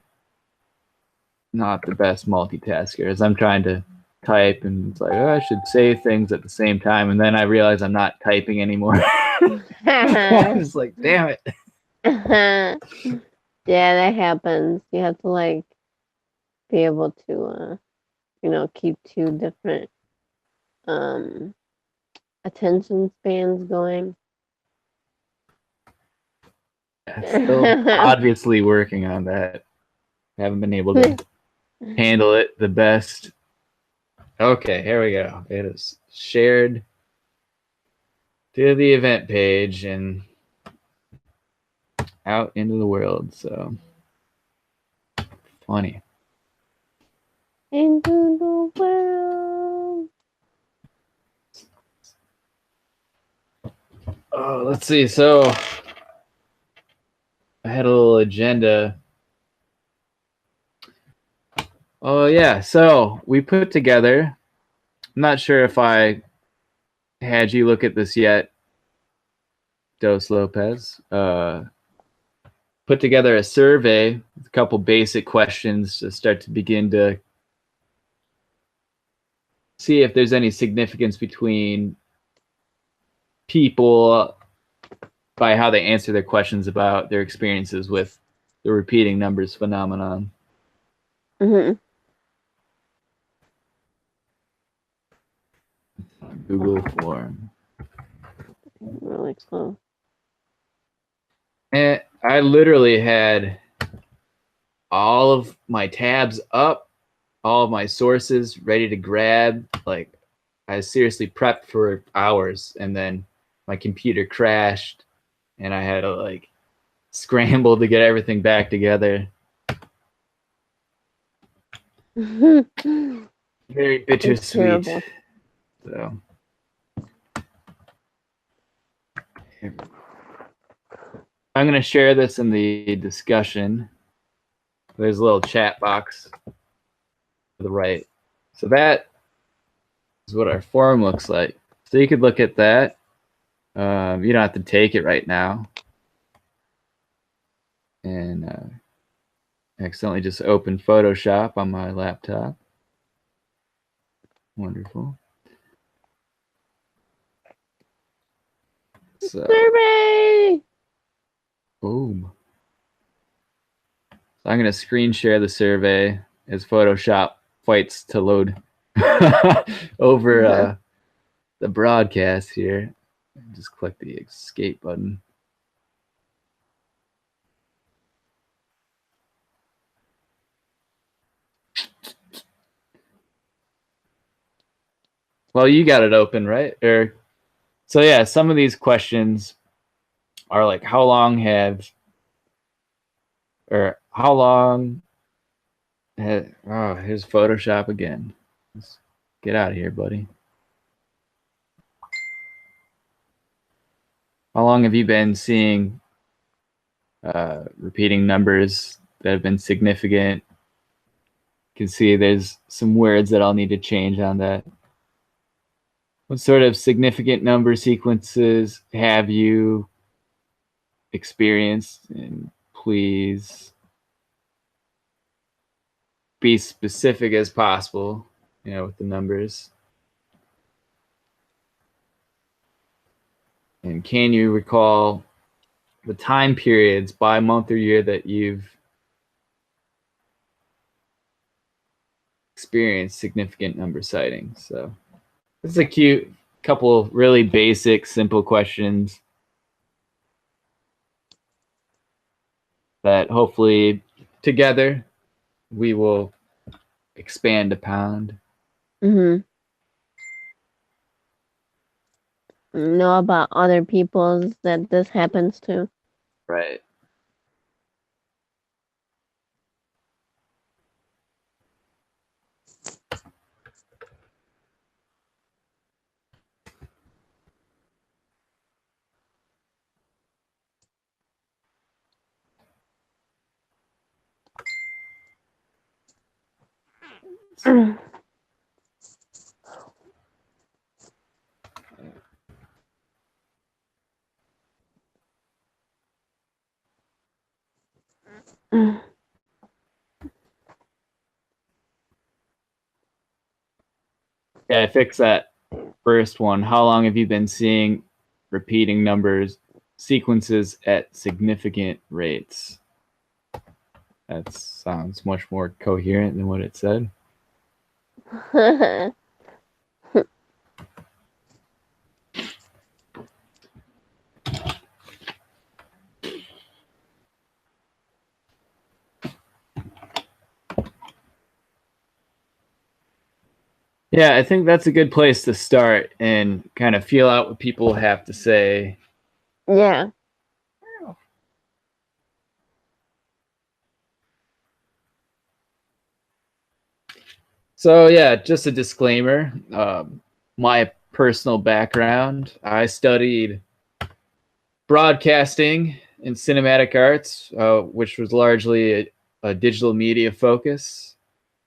[SPEAKER 1] not the best multitasker as I'm trying to type and it's like, oh, I should say things at the same time. And then I realize I'm not typing anymore. I was like, damn it.
[SPEAKER 2] Yeah, that happens. You have to like be able to keep 2 different attention spans going.
[SPEAKER 1] Still obviously working on that. Haven't been able to handle it the best. Okay, here we go. It is shared to the event page and out into the world. So funny.
[SPEAKER 2] Into the world.
[SPEAKER 1] Oh, let's see. So I had a little agenda. Oh yeah. So we put together. I'm not sure if I had you look at this yet, Dos Lopez. Put together a survey with a couple basic questions to start to begin to see if there's any significance between people by how they answer their questions about their experiences with the repeating numbers phenomenon.
[SPEAKER 2] Mm-hmm.
[SPEAKER 1] Google form.
[SPEAKER 2] Really close.
[SPEAKER 1] And I literally had all of my tabs up, all of my sources ready to grab. Like I seriously prepped for hours, and then my computer crashed, and I had to like scramble to get everything back together. Very bittersweet. So I'm going to share this in the discussion. There's a little chat box to the right. So that is what our forum looks like. So you could look at that. You don't have to take it right now. And accidentally just opened Photoshop on my laptop. Wonderful. So,
[SPEAKER 2] Survey!
[SPEAKER 1] boom. So I'm going to screen share the survey as Photoshop fights to load over the broadcast here. Just click the escape button. Well, you got it open, right? So yeah, some of these questions are like, how long have oh, here's Photoshop again. Let's get out of here, buddy. How long have you been seeing repeating numbers that have been significant? You can see there's some words that I'll need to change on that. What sort of significant number sequences have you experienced? And please be specific as possible, with the numbers. And can you recall the time periods by month or year that you've experienced significant number sightings? So this is a cute couple of really basic, simple questions that hopefully together we will expand upon.
[SPEAKER 2] Mm-hmm. Know about other people's that this happens to.
[SPEAKER 1] Right. Yeah, I fixed that first one. How long have you been seeing repeating numbers sequences at significant rates? That sounds much more coherent than what it said. Yeah, I think that's a good place to start and kind of feel out what people have to say.
[SPEAKER 2] Yeah.
[SPEAKER 1] So yeah, just a disclaimer. My personal background, I studied broadcasting and cinematic arts, which was largely a digital media focus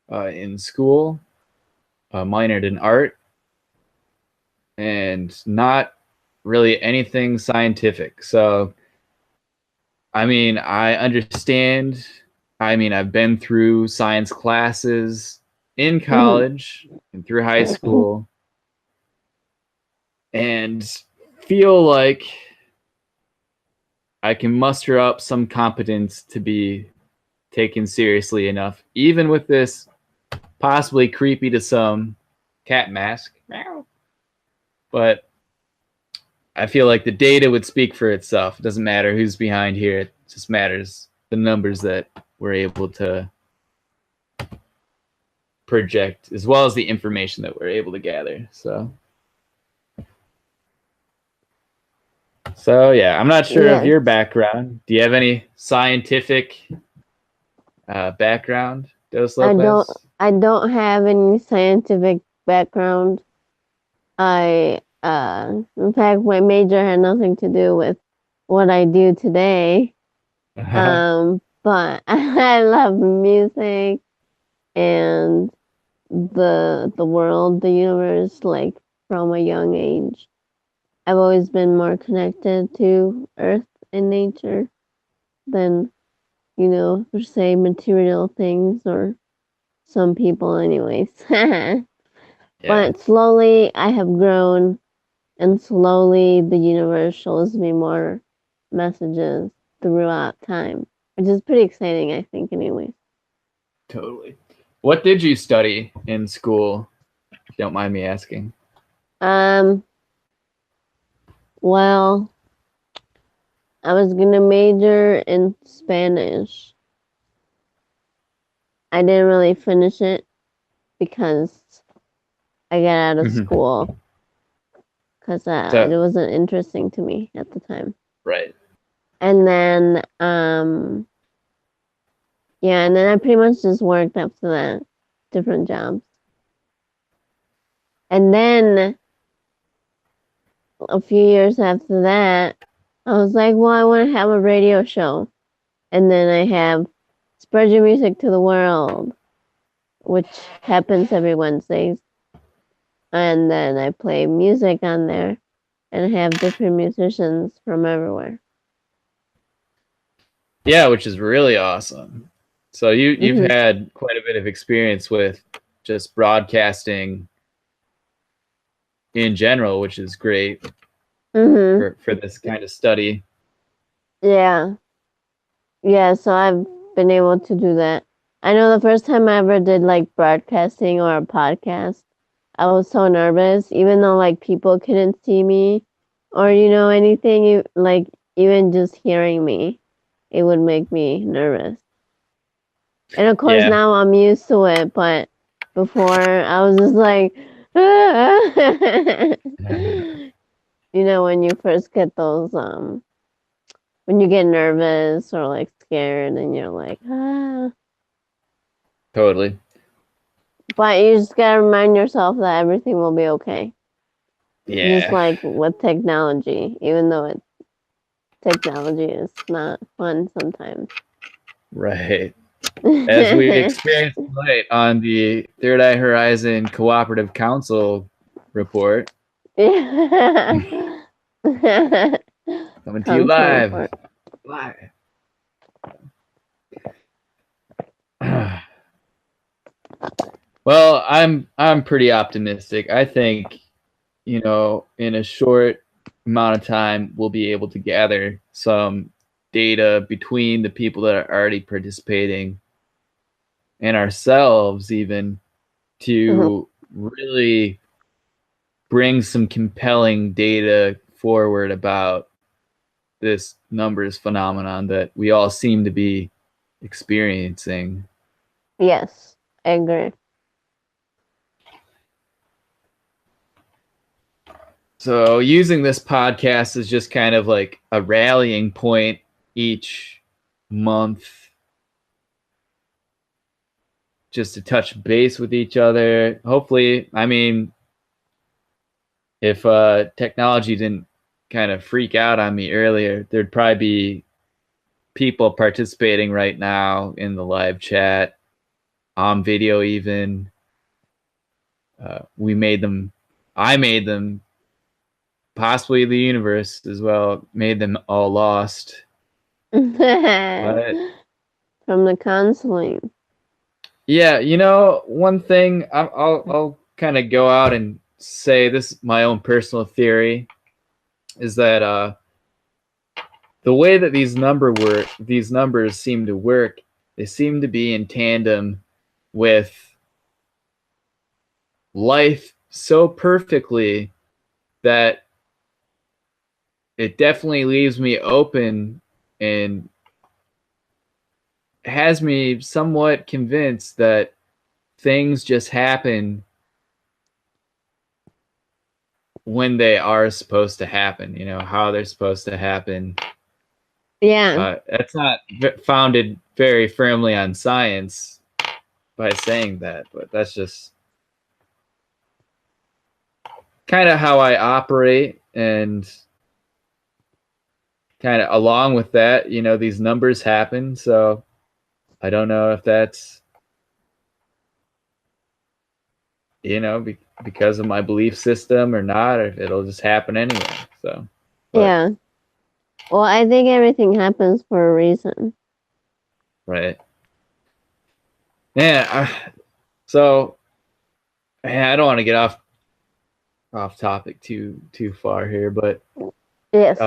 [SPEAKER 1] in school. Minored in art and not really anything scientific. So, I mean, I understand. I mean, I've been through science classes in college and through high school and feel like I can muster up some competence to be taken seriously enough, even with this possibly creepy to some cat mask. But I feel like the data would speak for itself. It doesn't matter who's behind here. It just matters the numbers that we're able to project, as well as the information that we're able to gather. So yeah, I'm not sure of your background. Do you have any scientific background, Dos Lopez?
[SPEAKER 2] I don't have any scientific background. In fact, my major had nothing to do with what I do today. But I love music and the world, the universe, like from a young age. I've always been more connected to Earth and nature than, per se, material things or some people, anyways. But slowly I have grown, and slowly the universe shows me more messages throughout time, which is pretty exciting, I think, anyways.
[SPEAKER 1] Totally. What did you study in school, if you don't mind me asking?
[SPEAKER 2] Well, I was gonna major in Spanish. I didn't really finish it because I got out of school because it wasn't interesting to me at the time.
[SPEAKER 1] Right.
[SPEAKER 2] And then, yeah, and then I pretty much just worked after that, different jobs. And then a few years after that, I was like, well, I want to have a radio show. And then I have Spread Your Music to the World, which happens every Wednesdays. And then I play music on there and have different musicians from everywhere.
[SPEAKER 1] Yeah, which is really awesome. So you've had quite a bit of experience with just broadcasting in general, which is great. for this kind of study.
[SPEAKER 2] Yeah. Yeah, so I've been able to do that. I know the first time I ever did like broadcasting or a podcast, I was so nervous, even though like people couldn't see me or anything, like even just hearing me, it would make me nervous. And of course
[SPEAKER 1] Yeah.
[SPEAKER 2] now I'm used to it, but before I was just like, when you first get those when you get nervous or like scared and you're like, ah.
[SPEAKER 1] Totally.
[SPEAKER 2] But you just gotta remind yourself that everything will be okay.
[SPEAKER 1] Yeah.
[SPEAKER 2] Just like with technology, even though technology is not fun sometimes.
[SPEAKER 1] Right. As we experienced tonight on the Third Eye Horizon Cooperative Council report.
[SPEAKER 2] Yeah.
[SPEAKER 1] Coming to you live. Well, I'm pretty optimistic. I think, in a short amount of time, we'll be able to gather some data between the people that are already participating and ourselves, even to really bring some compelling data forward about this numbers phenomenon that we all seem to be experiencing.
[SPEAKER 2] Yes, I agree.
[SPEAKER 1] So using this podcast is just kind of like a rallying point each month, just to touch base with each other. Hopefully, I mean, if technology didn't kind of freak out on me earlier, there'd probably be people participating right now in the live chat, on video even. I made them, possibly the universe as well, made them all lost.
[SPEAKER 2] But, from the counseling.
[SPEAKER 1] Yeah, one thing I'll kind of go out and say, this my own personal theory, is that the way that these numbers seem to work, they seem to be in tandem with life so perfectly that it definitely leaves me open and has me somewhat convinced that things just happen when they are supposed to happen, how they're supposed to happen.
[SPEAKER 2] Yeah.
[SPEAKER 1] That's not founded very firmly on science by saying that, but that's just kind of how I operate. And kind of along with that, these numbers happen. So I don't know if that's, because of my belief system or not, or if it'll just happen anyway. So,
[SPEAKER 2] yeah. Well, I think everything happens for a reason.
[SPEAKER 1] Right. Yeah. So, I don't want to get off topic too far here, but
[SPEAKER 2] yes,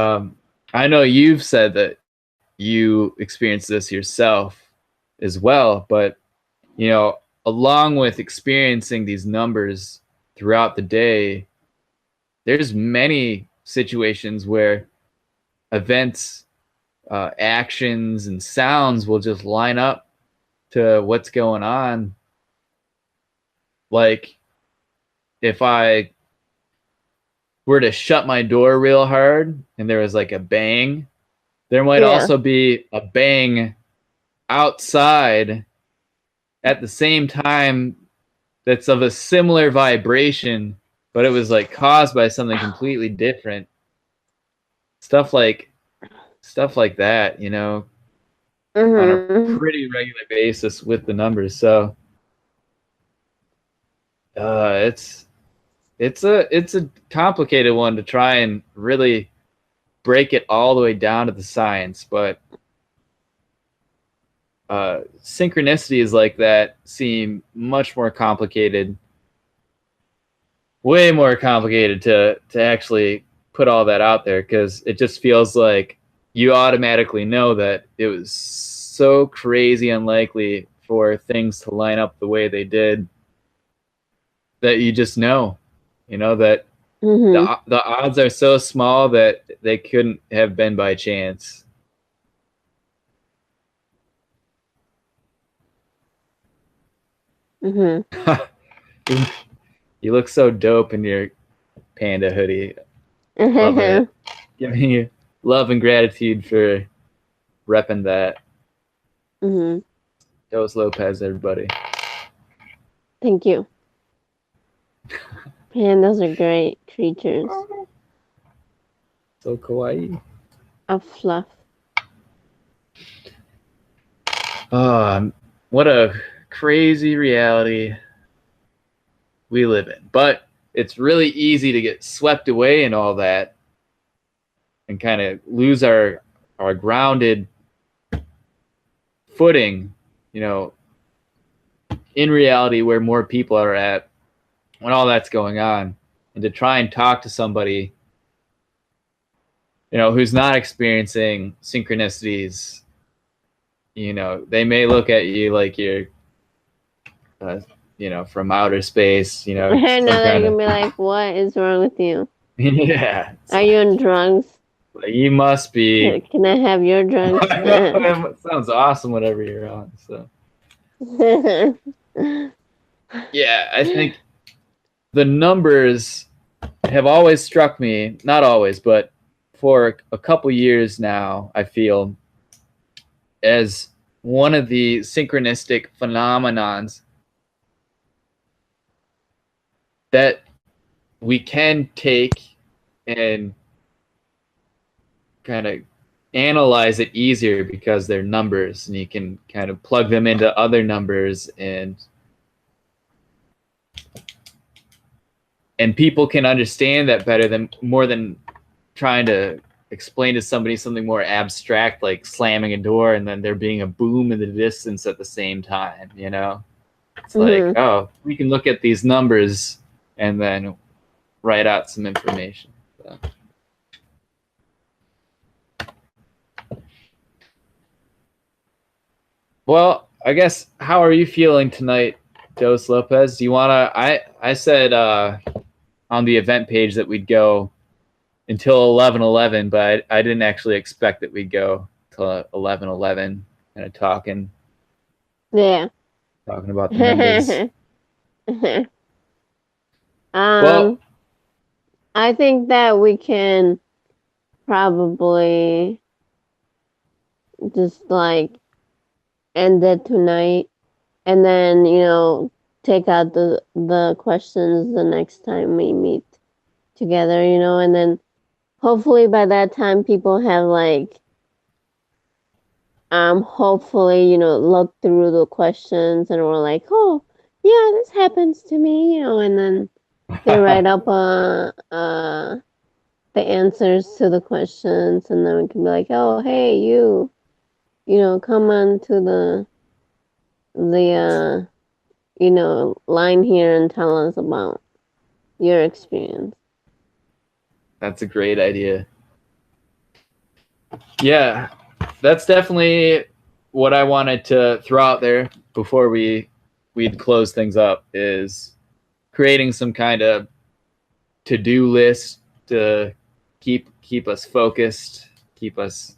[SPEAKER 1] I know you've said that you experienced this yourself as well, but along with experiencing these numbers throughout the day, there's many situations where events, actions, and sounds will just line up to what's going on. Like if I were to shut my door real hard and there was like a bang, there might also be a bang outside at the same time that's of a similar vibration, but it was like caused by something completely different. Stuff like that, on a pretty regular basis with the numbers. So it's a complicated one to try and really break it all the way down to the science, but synchronicities like that seem much more complicated, way more complicated to actually put all that out there because it just feels like you automatically know that it was so crazy unlikely for things to line up the way they did that you just know, that the odds are so small that they couldn't have been by chance. You look so dope in your panda hoodie. Love it. Giving you love and gratitude for repping that. Dos Lopez, everybody.
[SPEAKER 2] Thank you. Pandas are great creatures.
[SPEAKER 1] So kawaii.
[SPEAKER 2] Of fluff.
[SPEAKER 1] What a crazy reality we live in. But it's really easy to get swept away in all that and kind of lose our grounded footing, in reality where more people are at when all that's going on, and to try and talk to somebody, who's not experiencing synchronicities. They may look at you like you're, from outer space,
[SPEAKER 2] Now they're gonna be like, what is wrong with you?
[SPEAKER 1] Yeah.
[SPEAKER 2] Are you on drugs?
[SPEAKER 1] You must be.
[SPEAKER 2] Can I have your drugs?
[SPEAKER 1] It sounds awesome, whatever you're on. So. Yeah, I think the numbers have always struck me, not always, but for a couple years now, I feel, as one of the synchronistic phenomenons that we can take and kind of analyze it easier because they're numbers, and you can kind of plug them into other numbers, and people can understand that better more than trying to explain to somebody something more abstract like slamming a door and then there being a boom in the distance at the same time. It's like, oh, we can look at these numbers and then write out some information. So. Well, I guess, how are you feeling tonight, Dos Lopez? Do you want to... I said on the event page that we'd go until 11:11, but I didn't actually expect that we'd go till 11:11, kind of talking.
[SPEAKER 2] Yeah.
[SPEAKER 1] Talking about the numbers.
[SPEAKER 2] Well, I think that we can probably just like end it tonight, and then take out the questions the next time we meet together, and then hopefully by that time people have hopefully looked through the questions and were like, oh yeah, this happens to me, and then they write up the answers to the questions, and then we can be like, oh hey, you come on to the line here and tell us about your experience.
[SPEAKER 1] That's a great idea. Yeah, that's definitely what I wanted to throw out there before we'd close things up, is creating some kind of to-do list to keep us focused, keep us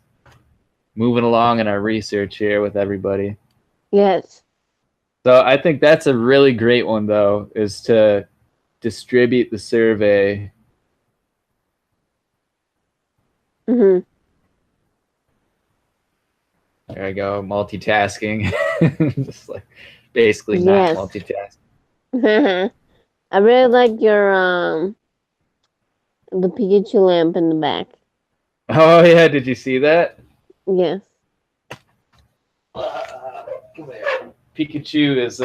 [SPEAKER 1] moving along in our research here with everybody.
[SPEAKER 2] Yes.
[SPEAKER 1] So I think that's a really great one, though, is to distribute the survey. There I go, multitasking. Just like basically not multitasking.
[SPEAKER 2] I really like your the Pikachu lamp in the back.
[SPEAKER 1] Oh yeah, did you see that?
[SPEAKER 2] Yes.
[SPEAKER 1] Come here. Pikachu is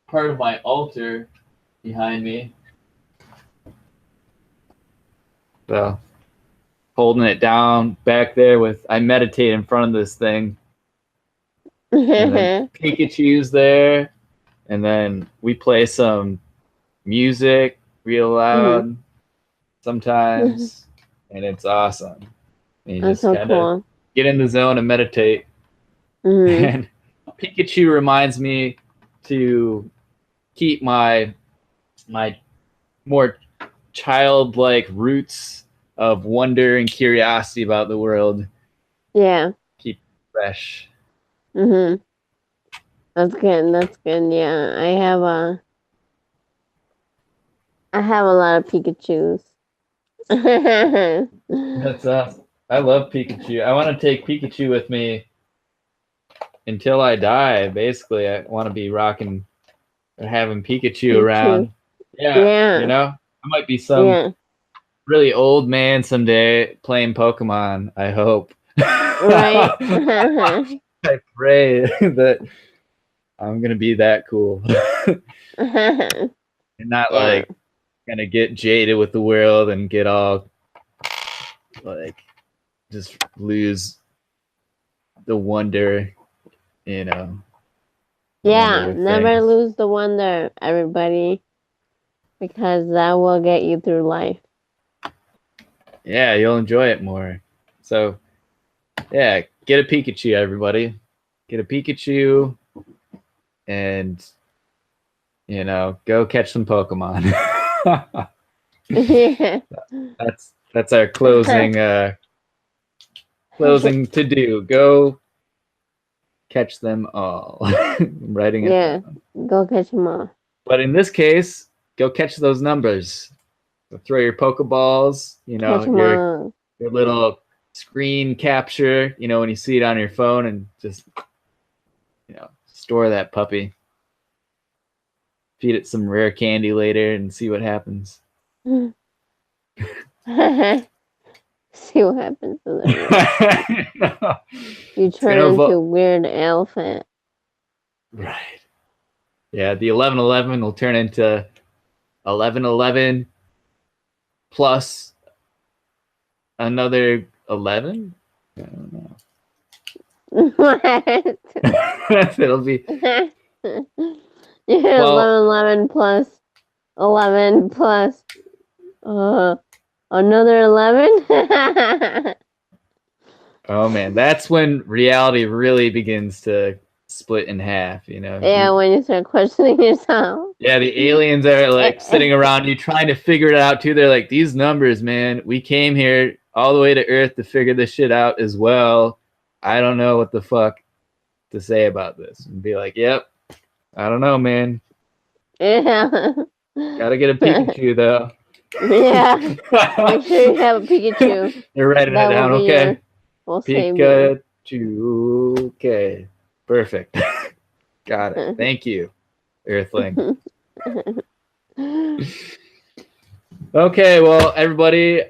[SPEAKER 1] part of my altar behind me. So holding it down back there I meditate in front of this thing. And then Pikachu's there. And then we play some music real loud. sometimes, and it's awesome. And you
[SPEAKER 2] That's
[SPEAKER 1] just
[SPEAKER 2] so
[SPEAKER 1] kind of
[SPEAKER 2] cool.
[SPEAKER 1] get in the zone and meditate.
[SPEAKER 2] Hmm.
[SPEAKER 1] And Pikachu reminds me to keep my more childlike roots of wonder and curiosity about the world.
[SPEAKER 2] Yeah.
[SPEAKER 1] Keep it fresh.
[SPEAKER 2] Hmm. That's good. That's good. Yeah, I have a lot of Pikachu's.
[SPEAKER 1] That's awesome. I love Pikachu. I want to take Pikachu with me until I die. Basically, I want to be rocking or having Pikachu around. Yeah, you know, I might be some really old man someday playing Pokemon. I hope.
[SPEAKER 2] Right.
[SPEAKER 1] I pray that I'm gonna be that cool and not like gonna get jaded with the world and get all like just lose the wonder, you know.
[SPEAKER 2] Yeah, never lose the wonder, everybody, because that will get you through life.
[SPEAKER 1] Yeah, you'll enjoy it more. So, yeah, get a Pikachu, everybody. Get a Pikachu, and you know, go catch some Pokemon. That's our closing to do. Go catch them all. I'm writing it down.
[SPEAKER 2] Go catch them all.
[SPEAKER 1] But in this case, go catch those numbers. So throw your Pokeballs, you know, your little screen capture, you know, when you see it on your phone, and just, you know, store that puppy. Feed it some rare candy later and see what happens.
[SPEAKER 2] See what happens to them. You turn into a weird elephant.
[SPEAKER 1] Right. Yeah, the 1111 will turn into 1111 plus another 11? I don't know.
[SPEAKER 2] What?
[SPEAKER 1] It'll be...
[SPEAKER 2] Yeah, 11 plus 11 plus another 11.
[SPEAKER 1] Oh man, that's when reality really begins to split in half, you know.
[SPEAKER 2] Yeah, when you start questioning yourself.
[SPEAKER 1] Yeah, the aliens are like sitting around you trying to figure it out too. They're like, these numbers, man, we came here all the way to Earth to figure this shit out as well. I don't know what the fuck to say about this. And be like, yep, I don't know, man.
[SPEAKER 2] Yeah.
[SPEAKER 1] Gotta get a Pikachu though.
[SPEAKER 2] Yeah. Make sure you have a Pikachu.
[SPEAKER 1] You're writing it down, okay?
[SPEAKER 2] Pikachu.
[SPEAKER 1] Okay. Perfect. Got it. Thank you, Earthling. Okay, well, everybody,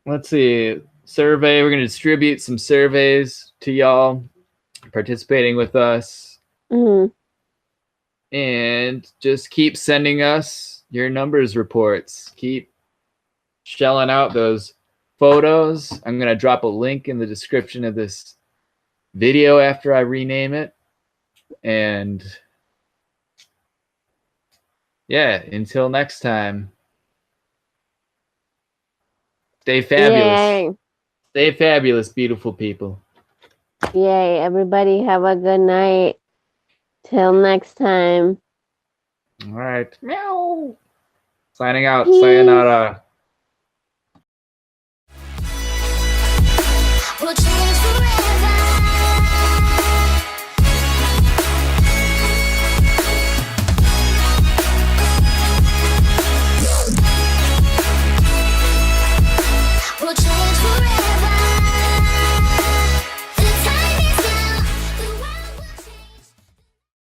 [SPEAKER 1] let's see, survey. We're going to distribute some surveys to y'all participating with us.
[SPEAKER 2] Mm-hmm.
[SPEAKER 1] And just keep sending us your numbers reports. Keep shelling out those photos. I'm going to drop a link in the description of this video after I rename it. And yeah, until next time, stay fabulous.
[SPEAKER 2] Yay.
[SPEAKER 1] Stay fabulous, beautiful people.
[SPEAKER 2] Yay, everybody have a good night. Till next time.
[SPEAKER 1] All right. Meow. Signing out. Sayonara.